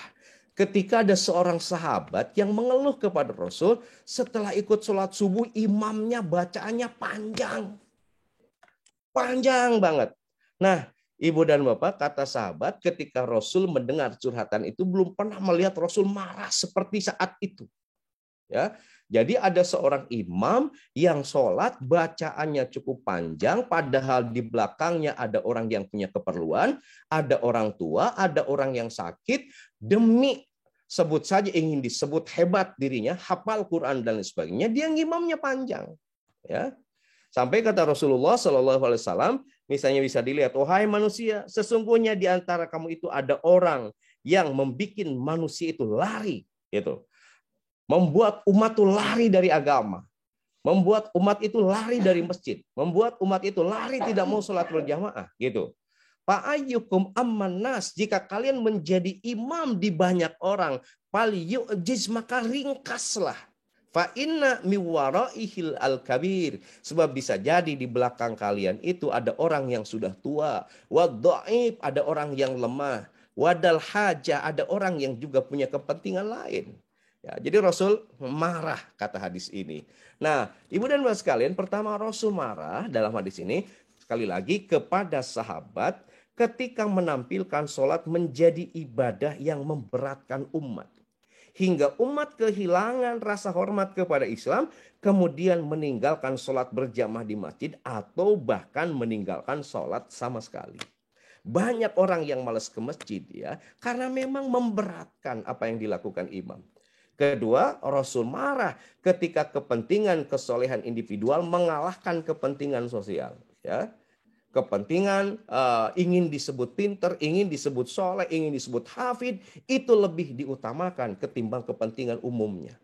ketika ada seorang sahabat yang mengeluh kepada Rasul setelah ikut sholat subuh, imamnya bacaannya panjang. Panjang banget. Nah, Ibu dan Bapak, kata sahabat, ketika Rasul mendengar curhatan itu belum pernah melihat Rasul marah seperti saat itu. Ya, jadi ada seorang imam yang sholat bacaannya cukup panjang, padahal di belakangnya ada orang yang punya keperluan, ada orang tua, ada orang yang sakit, demi sebut saja ingin disebut hebat dirinya, hafal Quran dan lain sebagainya, dia ngimamnya panjang. Ya, sampai kata Rasulullah SAW, misalnya bisa dilihat, wahai manusia, sesungguhnya di antara kamu itu ada orang yang membuat manusia itu lari, gitu. Membuat umat itu lari dari agama. Membuat umat itu lari dari masjid. Membuat umat itu lari tidak mau sholat berjamaah. Gitu. Fa'ayyukum amman nas, jika kalian menjadi imam di banyak orang, falyu'jiz, maka ringkaslah. Fa inna miwaraihil al-kabir, sebab bisa jadi di belakang kalian itu ada orang yang sudah tua, wadhaif, ada orang yang lemah, wadal haja, ada orang yang juga punya kepentingan lain. Ya, jadi Rasul marah, kata hadis ini. Nah, Ibu dan Bapak sekalian, pertama Rasul marah dalam hadis ini sekali lagi kepada sahabat ketika menampilkan sholat menjadi ibadah yang memberatkan umat. Hingga umat kehilangan rasa hormat kepada Islam, kemudian meninggalkan sholat berjamaah di masjid atau bahkan meninggalkan sholat sama sekali. Banyak orang yang malas ke masjid ya, karena memang memberatkan apa yang dilakukan imam. Kedua, Rasul marah ketika kepentingan kesolehan individual mengalahkan kepentingan sosial. Ya, kepentingan ingin disebut pinter, ingin disebut soleh, ingin disebut hafid, itu lebih diutamakan ketimbang kepentingan umumnya.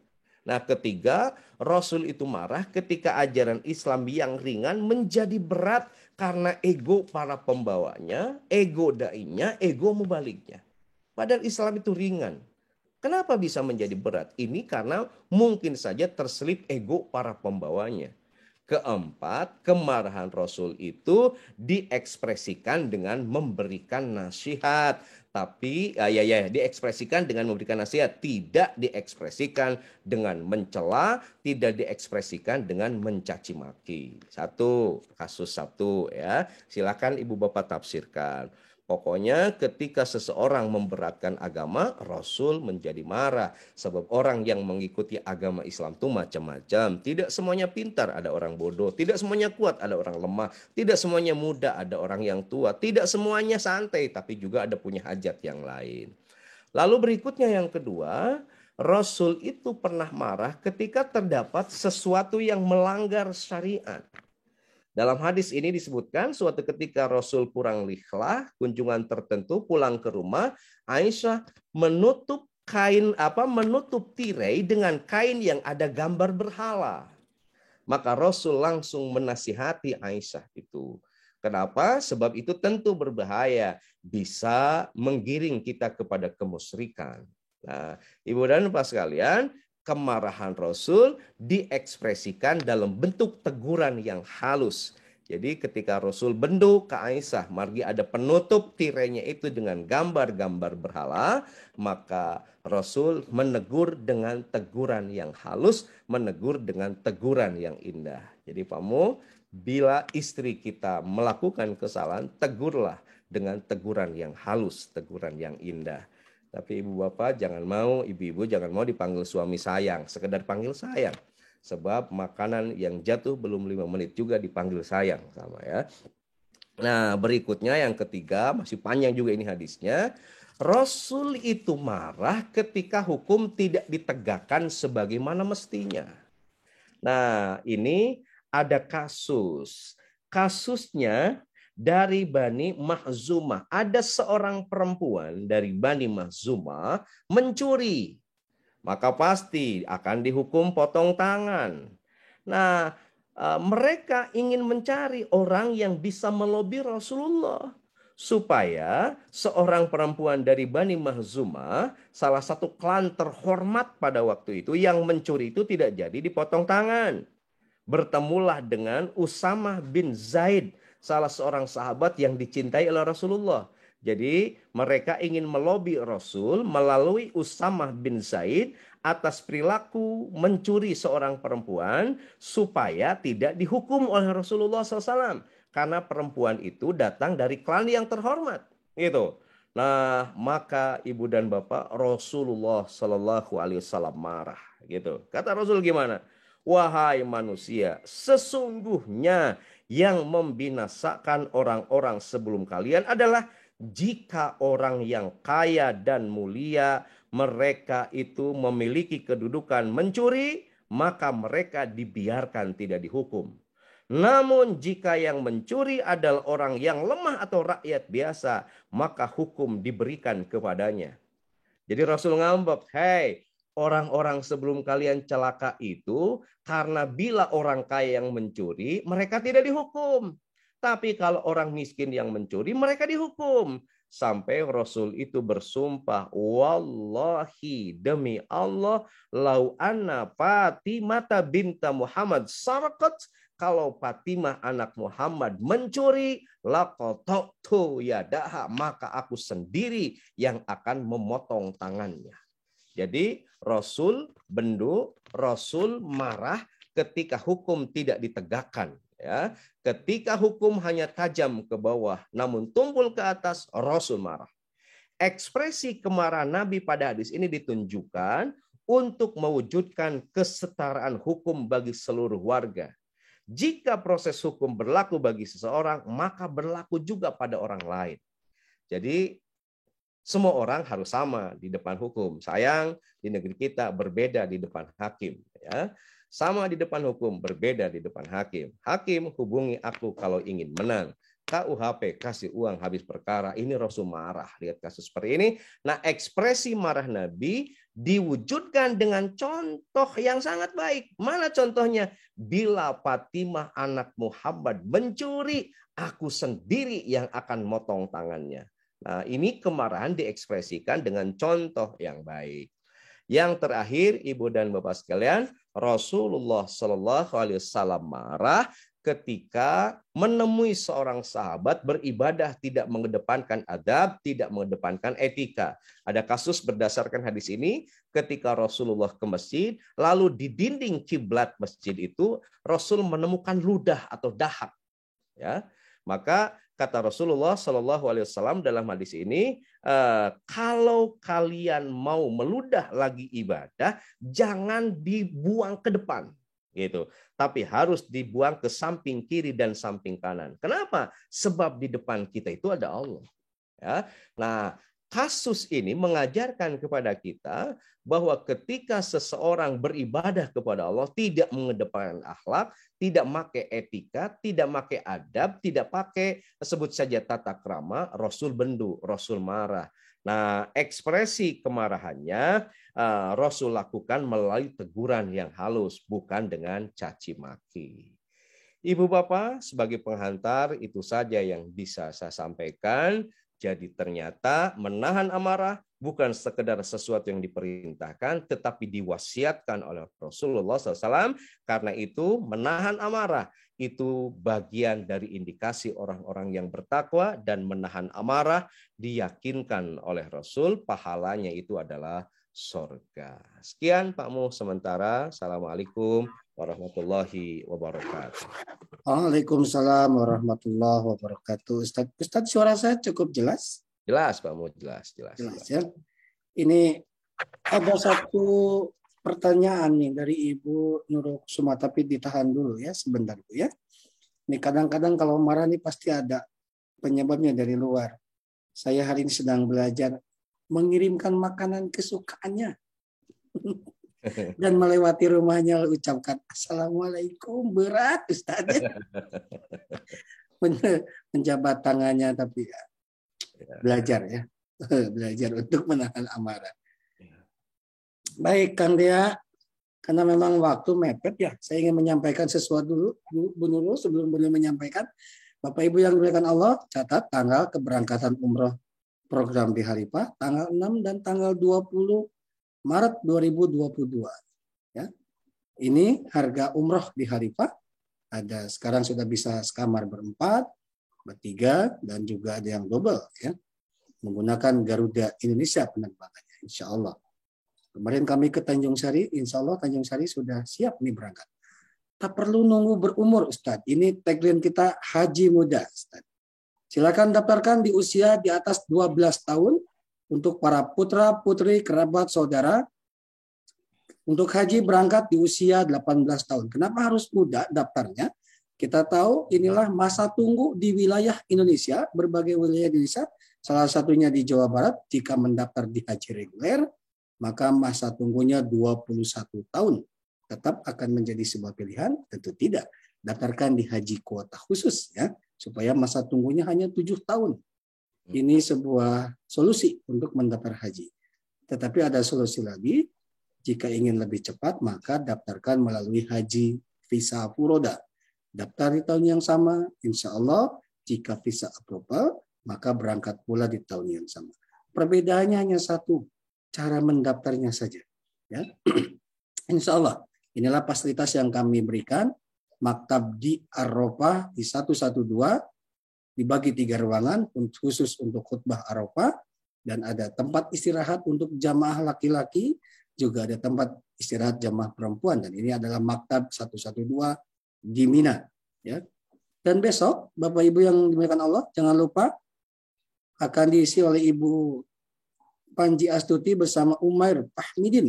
Nah, ketiga, Rasul itu marah ketika ajaran Islam yang ringan menjadi berat karena ego para pembawanya, ego dai-nya, ego mubaliknya. Padahal Islam itu ringan. Kenapa bisa menjadi berat? Ini karena mungkin saja terselip ego para pembawanya. Keempat, kemarahan Rasul itu diekspresikan dengan memberikan nasihat. Tapi diekspresikan dengan memberikan nasihat, tidak diekspresikan dengan mencela, tidak diekspresikan dengan mencaci maki. Kasus satu ya. Silakan Ibu Bapak tafsirkan. Pokoknya ketika seseorang memberatkan agama, Rasul menjadi marah. Sebab orang yang mengikuti agama Islam itu macam-macam. Tidak semuanya pintar, ada orang bodoh. Tidak semuanya kuat, ada orang lemah. Tidak semuanya muda, ada orang yang tua. Tidak semuanya santai, tapi juga ada punya hajat yang lain. Lalu berikutnya yang kedua, Rasul itu pernah marah ketika terdapat sesuatu yang melanggar syariat. Dalam hadis ini disebutkan suatu ketika Rasul kurang likhlah, kunjungan tertentu pulang ke rumah, Aisyah menutup tirai dengan kain yang ada gambar berhala. Maka Rasul langsung menasihati Aisyah itu. Kenapa? Sebab itu tentu berbahaya, bisa menggiring kita kepada kemusyrikan. Nah, Ibu dan Bapak sekalian, kemarahan Rasul diekspresikan dalam bentuk teguran yang halus. Jadi ketika Rasul bendu ke Aisyah, margi ada penutup tirainya itu dengan gambar-gambar berhala, maka Rasul menegur dengan teguran yang halus, menegur dengan teguran yang indah. Jadi Pamu, bila istri kita melakukan kesalahan, tegurlah dengan teguran yang halus, teguran yang indah. Tapi ibu bapak jangan mau, ibu-ibu jangan mau dipanggil suami sayang, sekedar panggil sayang. Sebab makanan yang jatuh belum 5 menit juga dipanggil sayang sama ya. Nah, berikutnya yang ketiga, masih panjang juga ini hadisnya. Rasul itu marah ketika hukum tidak ditegakkan sebagaimana mestinya. Nah, ini ada kasus. Kasusnya dari Bani Makhzumah. Ada seorang perempuan dari Bani Makhzumah mencuri. Maka pasti akan dihukum potong tangan. Nah, mereka ingin mencari orang yang bisa melobi Rasulullah. Supaya seorang perempuan dari Bani Makhzumah, salah satu klan terhormat pada waktu itu, yang mencuri itu tidak jadi dipotong tangan. Bertemulah dengan Usamah bin Zaid, salah seorang sahabat yang dicintai oleh Rasulullah. Jadi mereka ingin melobi Rasul melalui Usamah bin Zaid atas perilaku mencuri seorang perempuan supaya tidak dihukum oleh Rasulullah SAW. Karena perempuan itu datang dari klan yang terhormat. Gitu. Nah, maka ibu dan bapak, Rasulullah SAW marah. Gitu. Kata Rasul gimana? Wahai manusia, sesungguhnya yang membinasakan orang-orang sebelum kalian adalah jika orang yang kaya dan mulia mereka itu memiliki kedudukan mencuri, maka mereka dibiarkan tidak dihukum. Namun jika yang mencuri adalah orang yang lemah atau rakyat biasa, maka hukum diberikan kepadanya. Jadi Rasul ngambek, hei, orang-orang sebelum kalian celaka itu karena bila orang kaya yang mencuri, mereka tidak dihukum. Tapi kalau orang miskin yang mencuri, mereka dihukum. Sampai Rasul itu bersumpah, wallahi demi Allah, lau anna Fatimah binta Muhammad sarakat, kalau Fatimah anak Muhammad mencuri, laqata'tu yadaha, maka aku sendiri yang akan memotong tangannya. Jadi Rasul bendu, Rasul marah ketika hukum tidak ditegakkan. Ya, ketika hukum hanya tajam ke bawah, namun tumpul ke atas, Rasul marah. Ekspresi kemarahan Nabi pada hadis ini ditunjukkan untuk mewujudkan kesetaraan hukum bagi seluruh warga. Jika proses hukum berlaku bagi seseorang, maka berlaku juga pada orang lain. Jadi semua orang harus sama di depan hukum. Sayang di negeri kita berbeda di depan hakim. Ya. Sama di depan hukum, berbeda di depan hakim. Hakim hubungi aku kalau ingin menang. KUHP kasih uang habis perkara. Ini Rasul marah. Lihat kasus seperti ini. Nah, ekspresi marah Nabi diwujudkan dengan contoh yang sangat baik. Mana contohnya? Bila Fatimah anak Muhammad mencuri, aku sendiri yang akan motong tangannya. Nah, ini kemarahan diekspresikan dengan contoh yang baik. Yang terakhir, Ibu dan Bapak sekalian, Rasulullah Shallallahu Alaihi Wasallam marah ketika menemui seorang sahabat beribadah tidak mengedepankan adab, tidak mengedepankan etika. Ada kasus berdasarkan hadis ini, ketika Rasulullah ke masjid, lalu di dinding kiblat masjid itu Rasul menemukan ludah atau dahak. Ya, maka kata Rasulullah Shallallahu Alaihi Wasallam dalam hadis ini, kalau kalian mau meludah lagi ibadah, jangan dibuang ke depan, gitu. Tapi harus dibuang ke samping kiri dan samping kanan. Kenapa? Sebab di depan kita itu ada Allah. Ya. Nah, kasus ini mengajarkan kepada kita bahwa ketika seseorang beribadah kepada Allah tidak mengedepankan akhlak, tidak pakai etika, tidak pakai adab, tidak pakai sebut saja tata krama, Rasul bendu, Rasul marah. Nah, ekspresi kemarahannya Rasul lakukan melalui teguran yang halus, bukan dengan caci maki. Ibu Bapak, sebagai penghantar itu saja yang bisa saya sampaikan. Jadi ternyata menahan amarah bukan sekedar sesuatu yang diperintahkan, tetapi diwasiatkan oleh Rasulullah SAW. Karena itu menahan amarah itu bagian dari indikasi orang-orang yang bertakwa, dan menahan amarah diyakinkan oleh Rasul pahalanya itu adalah surga. Sekian Pak Mu sementara. Assalamualaikum warahmatullahi wabarakatuh. Waalaikumsalam warahmatullahi wabarakatuh. Ustaz, suara saya cukup jelas? Jelas Pak Mu, jelas. Jelas ya. Ini ada satu pertanyaan nih dari Ibu Nurul Kusuma, tapi ditahan dulu ya sebentar Bu ya. Ini kadang-kadang kalau marah nih pasti ada penyebabnya dari luar. Saya hari ini sedang belajar mengirimkan makanan kesukaannya. Dan melewati rumahnya ucapkan Assalamualaikum, berat Ustaz. Menjabat tangannya, tapi ya, belajar ya. Belajar untuk menahan amarah. Baik Kang Dea, karena memang waktu mepet ya, saya ingin menyampaikan sesuatu dulu Bu Nurul sebelum beliau menyampaikan. Bapak Ibu yang dimuliakan Allah, catat tanggal keberangkatan umroh program di Haripah tanggal 6 dan tanggal 20 Maret 2022. Ya. Ini harga umroh di Haripah. Ada sekarang sudah bisa sekamar berempat, bertiga, dan juga ada yang double ya. Menggunakan Garuda Indonesia penerbangannya, insya Allah. Kemarin kami ke Tanjung Sari, insya Allah Tanjung Sari sudah siap nih berangkat. Tak perlu nunggu berumur Ustadz. Ini tagline kita haji muda Ustadz. Silakan daftarkan di usia di atas 12 tahun. Untuk para putra, putri, kerabat, saudara, untuk haji berangkat di usia 18 tahun. Kenapa harus muda daftarnya? Kita tahu inilah masa tunggu di wilayah Indonesia, berbagai wilayah Indonesia, salah satunya di Jawa Barat. Jika mendaftar di haji reguler, maka masa tunggunya 21 tahun. Tetap akan menjadi sebuah pilihan? Tentu tidak. Daftarkan di haji kuota khusus, ya, supaya masa tunggunya hanya 7 tahun. Ini sebuah solusi untuk mendaftar haji. Tetapi ada solusi lagi. Jika ingin lebih cepat, maka daftarkan melalui haji visa furoda. Daftar di tahun yang sama, insya Allah. Jika visa approval, maka berangkat pula di tahun yang sama. Perbedaannya hanya satu, cara mendaftarnya saja. Ya. Insya Allah, inilah fasilitas yang kami berikan. Maktab di Arafah di 112. Dibagi 3 ruangan khusus untuk khutbah Arafah, dan ada tempat istirahat untuk jamaah laki-laki, juga ada tempat istirahat jamaah perempuan, dan ini adalah maktab 112 di Mina ya. Dan besok Bapak Ibu yang dimuliakan Allah, jangan lupa akan diisi oleh Ibu Panji Astuti bersama Umair Fahmidin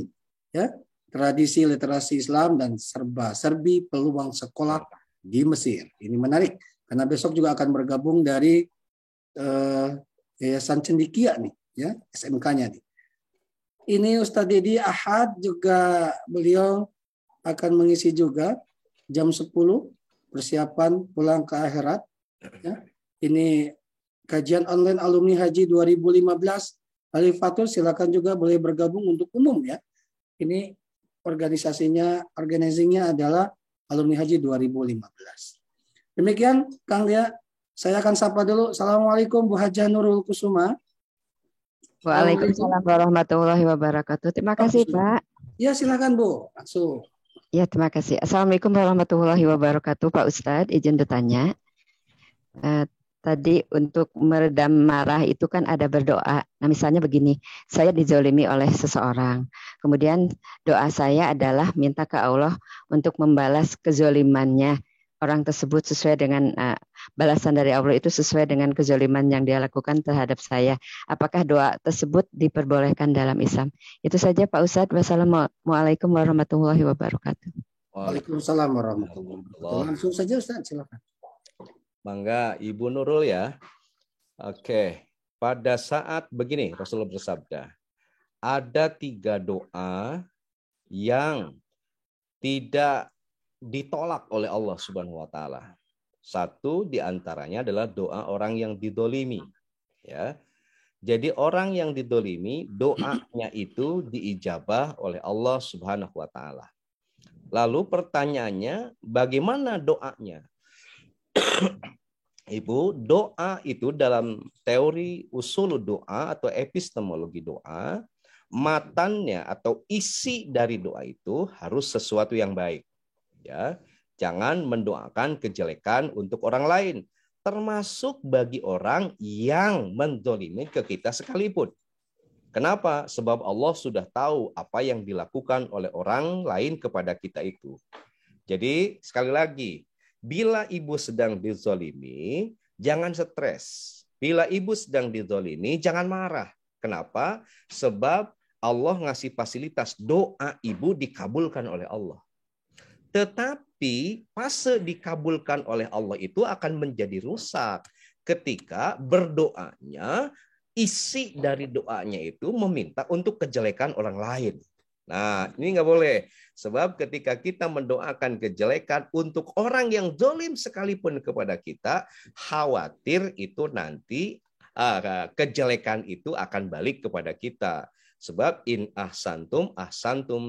ya, tradisi literasi Islam dan serba-serbi peluang sekolah di Mesir. Ini menarik. Karena besok juga akan bergabung dari Yayasan Cendikia nih, ya SMK-nya nih. Ini Ustadz Didi Ahad juga beliau akan mengisi juga jam 10 persiapan pulang ke akhirat. Ya. Ini kajian online alumni haji 2015. Khalifatul silakan juga boleh bergabung untuk umum ya. Ini organizingnya adalah alumni haji 2015. Demikian Kang Dia, saya akan sapa dulu. Assalamualaikum Bu Hajah Nurul Kusuma. Waalaikumsalam warahmatullahi wabarakatuh. Terima kasih Pak. Ya silakan Bu, langsung. Ya terima kasih. Assalamualaikum warahmatullahi wabarakatuh Pak Ustadz. Izin bertanya. Tadi untuk meredam marah itu kan ada berdoa. Nah misalnya begini, saya dizolimi oleh seseorang. Kemudian doa saya adalah minta ke Allah untuk membalas kezolimannya. Orang tersebut sesuai dengan balasan dari Allah itu sesuai dengan kezoliman yang dia lakukan terhadap saya. Apakah doa tersebut diperbolehkan dalam Islam? Itu saja Pak Ustadz. Wassalamualaikum warahmatullahi wabarakatuh. Waalaikumsalam warahmatullahi wabarakatuh. Langsung saja Ustadz, silakan. Bangga Ibu Nurul ya. Oke, pada saat begini Rasulullah bersabda, ada 3 doa yang tidak ditolak oleh Allah Subhanahu wa taala. Satu di antaranya adalah doa orang yang didolimi. Ya. Jadi orang yang didolimi, doanya itu diijabah oleh Allah Subhanahu wa taala. Lalu pertanyaannya, bagaimana doanya? Ibu, doa itu dalam teori usul doa atau epistemologi doa, matannya atau isi dari doa itu harus sesuatu yang baik. Ya, jangan mendoakan kejelekan untuk orang lain, termasuk bagi orang yang menzalimi ke kita sekalipun. Kenapa? Sebab Allah sudah tahu apa yang dilakukan oleh orang lain kepada kita itu. Jadi sekali lagi, bila ibu sedang dizalimi, jangan stres. Bila ibu sedang dizalimi, jangan marah. Kenapa? Sebab Allah ngasih fasilitas doa ibu dikabulkan oleh Allah. Tetapi fase dikabulkan oleh Allah itu akan menjadi rusak ketika berdoanya, isi dari doanya itu meminta untuk kejelekan orang lain. Nah, ini nggak boleh. Sebab ketika kita mendoakan kejelekan untuk orang yang zalim sekalipun kepada kita, khawatir itu nanti kejelekan itu akan balik kepada kita. Sebab in ahsantum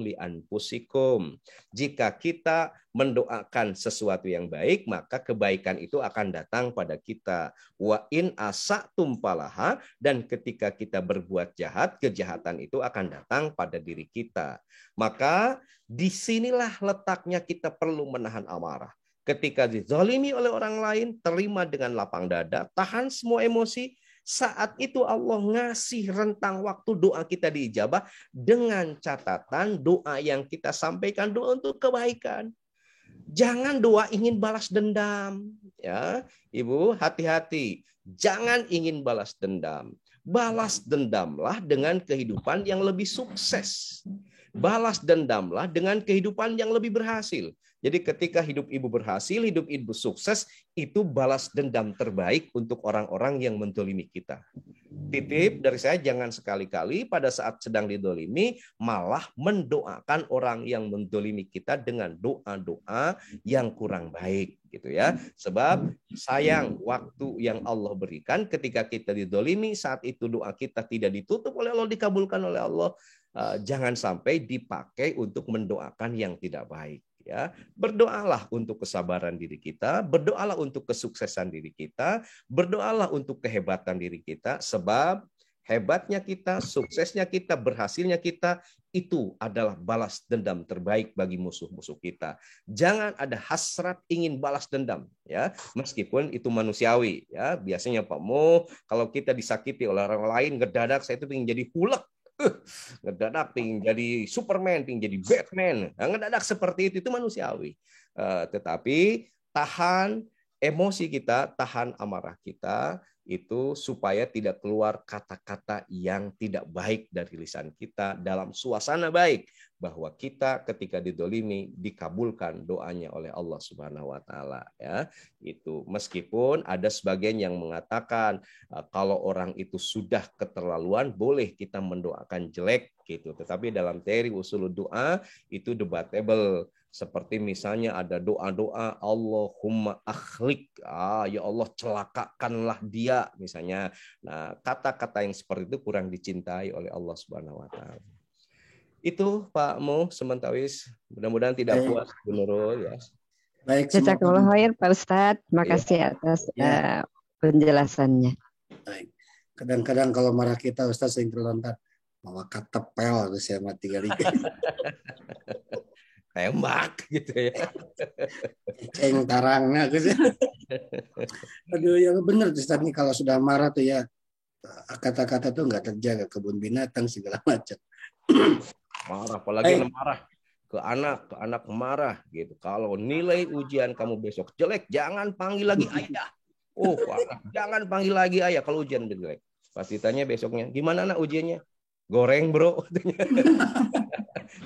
li anfusikum. Jika kita mendoakan sesuatu yang baik, maka kebaikan itu akan datang pada kita. Wa in asatum falaha, dan ketika kita berbuat jahat, kejahatan itu akan datang pada diri kita. Maka disinilah letaknya kita perlu menahan amarah. Ketika dizalimi oleh orang lain, terima dengan lapang dada, tahan semua emosi. Saat itu Allah ngasih rentang waktu doa kita diijabah dengan catatan doa yang kita sampaikan doa untuk kebaikan. Jangan doa ingin balas dendam, ya. Ibu, hati-hati. Jangan ingin balas dendam. Balas dendamlah dengan kehidupan yang lebih sukses. Balas dendamlah dengan kehidupan yang lebih berhasil. Jadi ketika hidup ibu berhasil, hidup ibu sukses, itu balas dendam terbaik untuk orang-orang yang menzalimi kita. Titip dari saya, jangan sekali-kali pada saat sedang dizalimi malah mendoakan orang yang menzalimi kita dengan doa-doa yang kurang baik, gitu ya. Sebab sayang waktu yang Allah berikan ketika kita dizalimi, saat itu doa kita tidak ditutup oleh Allah, dikabulkan oleh Allah. Jangan sampai dipakai untuk mendoakan yang tidak baik. Ya, berdoalah untuk kesabaran diri kita, berdoalah untuk kesuksesan diri kita, berdoalah untuk kehebatan diri kita, sebab hebatnya kita, suksesnya kita, berhasilnya kita, itu adalah balas dendam terbaik bagi musuh-musuh kita. Jangan ada hasrat ingin balas dendam, ya, meskipun itu manusiawi. Ya, biasanya Pak Mo, kalau kita disakiti oleh orang lain, ngedadak saya itu ingin jadi hulek. Ngedadak pengen jadi Superman, pengen jadi Batman. Ngedadak seperti itu manusiawi. Tetapi tahan emosi kita, tahan amarah kita, itu supaya tidak keluar kata-kata yang tidak baik dari lisan kita dalam suasana baik. bahwa kita ketika didolimi dikabulkan doanya oleh Allah Subhanahu wa taala ya. Itu meskipun ada sebagian yang mengatakan kalau orang itu sudah keterlaluan boleh kita mendoakan jelek gitu. Tetapi dalam teori usul doa itu debatable. Seperti misalnya ada doa-doa Allahumma akhlik, ya Allah celakakanlah dia misalnya. Nah, kata-kata yang seperti itu kurang dicintai oleh Allah Subhanahu wa taala. Itu Pak Mo Sementawis, mudah-mudahan tidak puas Bu Nurul ya. Baik, Jazakallahu khair Pak Ustadz, terima kasih atas penjelasannya. Baik. Kadang-kadang kalau marah kita Ustadz sering terlontar, mau kata pel saya mati kali. Tembak gitu ya. Ceng tarangnya gitu. Aduh ya benar Ustaz nih kalau sudah marah tuh ya kata-kata tuh nggak terjaga, kebun binatang segala macam. Marah apalagi marah ke anak marah gitu. Kalau nilai ujian kamu besok jelek jangan panggil lagi ayah. Oh, jangan panggil lagi ayah kalau ujian jelek. Pas ditanya besoknya, gimana nak ujiannya? Goreng bro.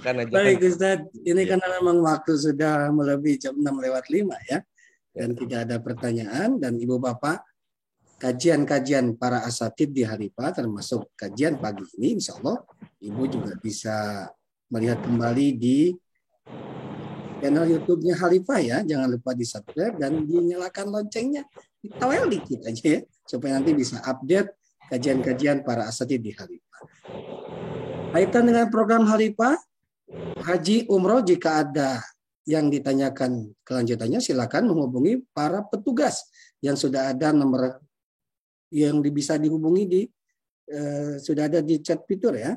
Karena baik Ustaz, ini karena memang waktu sudah melebihi jam 6:05 ya. Dan tidak ada pertanyaan dan Ibu Bapak kajian-kajian para asatid di Halifa termasuk kajian pagi ini insya Allah Ibu juga bisa melihat kembali di channel YouTube-nya Halifa ya. Jangan lupa di-subscribe dan dinyalakan loncengnya. Ditawel dikit aja ya supaya nanti bisa update kajian-kajian para asatid di Halifa. Kaitan dengan program Halifa Haji Umroh, jika ada yang ditanyakan kelanjutannya silakan menghubungi para petugas yang sudah ada nomor yang bisa dihubungi di sudah ada di chat fitur ya.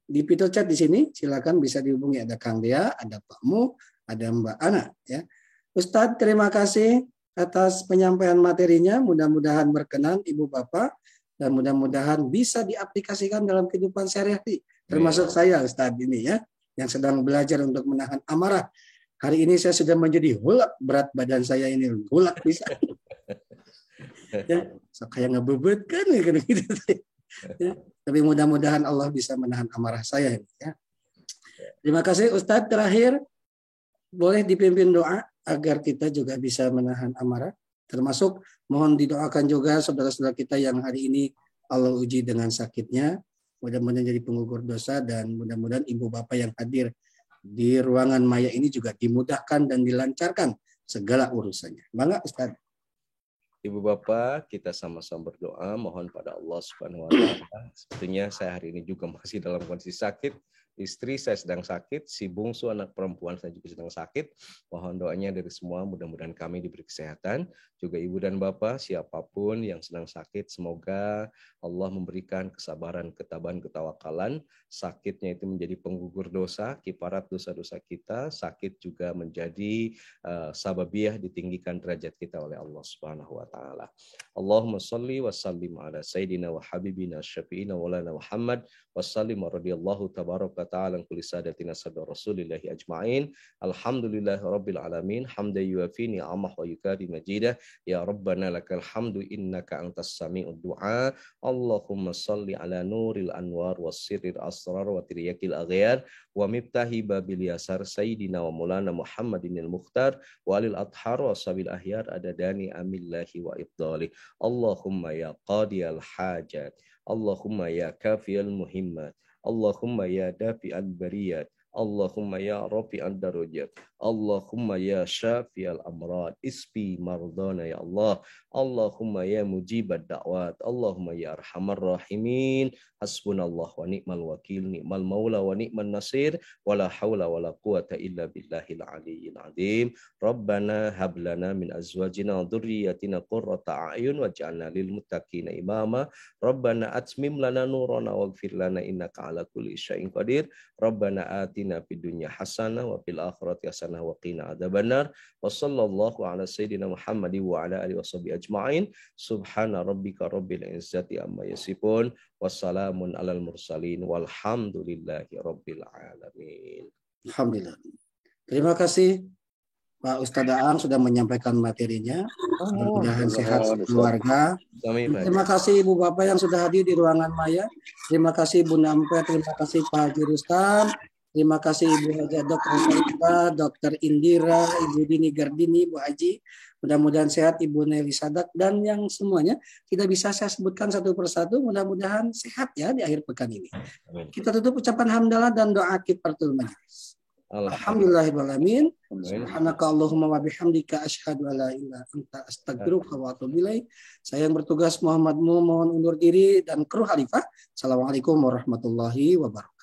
Di fitur chat di sini silakan bisa dihubungi, ada Kang Dea, ada Pak Mu, ada Mbak Ana ya. Ustadz terima kasih atas penyampaian materinya, mudah-mudahan berkenan Ibu Bapak dan mudah-mudahan bisa diaplikasikan dalam kehidupan sehari-hari termasuk saya Ustadz ini ya yang sedang belajar untuk menahan amarah. Hari ini saya sudah menjadi hulak, berat badan saya ini hulak bisa. Ya, so kayak ngebebet kan gitu. Ya, tapi mudah-mudahan Allah bisa menahan amarah saya ini ya. Terima kasih Ustadz. Terakhir boleh dipimpin doa agar kita juga bisa menahan amarah. Termasuk mohon didoakan juga saudara-saudara kita yang hari ini Allah uji dengan sakitnya. Mudah-mudahan jadi penggugur dosa dan mudah-mudahan ibu bapak yang hadir di ruangan maya ini juga dimudahkan dan dilancarkan segala urusannya. Bangga Ustaz. Ibu bapak kita sama-sama berdoa mohon pada Allah Subhanahu wa taala. Sepertinya saya hari ini juga masih dalam kondisi sakit. Istri saya sedang sakit, si bungsu anak perempuan saya juga sedang sakit. Mohon doanya dari semua, mudah-mudahan kami diberi kesehatan. Juga ibu dan bapak, siapapun yang sedang sakit, semoga Allah memberikan kesabaran, ketabahan, ketawakalan. Sakitnya itu menjadi penggugur dosa, kiparat dosa-dosa kita. Sakit juga menjadi sababiyah ditinggikan derajat kita oleh Allah Subhanahu wa taala. Allahumma shalli wa sallim ala sayyidina wa habibina syafi'ina wa lana Muhammad wa sallim radhiyallahu tabaraka ta'ala kulli sadatina sadar rasulillahi ajma'in. Alhamdulillahi rabbil alamin, hamdan yuafi ni'amah wa yukari majidah. Ya Rabbana lakal hamdu innaka antas sami'ud du'a. Allahumma salli ala nuril anwar was sirril asrar wa tiryakil aghyar wa miftahi babil yasar sayyidina wa maulana Muhammadinil Mukhtar wa alil adhar wa sabil ahyar adadani amillahi wa ibdali. Allahumma ya qadiyal hajat, Allahumma ya kafiyal muhimmat, Allahumma ya dafi'al bariyat, Allahumma ya rafi'ad darajat, Allahumma ya syafi'al amrad, isfi mardana ya Allah, Allahumma ya mujibad da'wat, Allahumma ya arhamar rahimin, hasbunallah wa ni'mal wakil, ni'mal maula wa ni'man nasir, wala hawla wala quwata illa billahil aliyyil azim. Rabbana hablana min azwajina wa dhurriyyatina qurrata a'yun waj'alna lil muttaqina imama. Rabbana atmim lana nurana waghfir lana innaka ala kulli syai'in qadir. Rabbana atina fid dunya hasanah wa fil akhirati hasanah wa qina adzabannar. Wa sallallahu ala sayyidina Muhammadin wa ala alihi washabihi ajma'in. Subhana rabbika rabbil izzati amma yasifun. Wassalamun alal mursalin walhamdulillahi rabbil alamin. Alhamdulillah. Terima kasih Pak Ustadz Aang sudah menyampaikan materinya. Mudah-mudahan sehat keluarga. Terima kasih Ibu Bapak yang sudah hadir di ruangan maya. Terima kasih Bunda Empe, terima kasih Pak Haji Rustam. Terima kasih Ibu Haja Dr. Saifah, Dr. Indira, Ibu Dini Gardini, Bu Haji. Mudah-mudahan sehat Ibu Nelly Sadak dan yang semuanya tidak bisa saya sebutkan satu persatu. Mudah-mudahan sehat ya di akhir pekan ini. Kita tutup ucapan hamdalah dan doa kifaratul majelis. Alhamdulillahirrahmanirrahim. Subhanaka Allahumma wa bihamdika asyhadu an la ilaha illa anta astaghfiruka wa atubu ilaik. Saya yang bertugas Muhammad Mu mohon undur diri dan kru Khalifah. Assalamualaikum warahmatullahi wabarakatuh.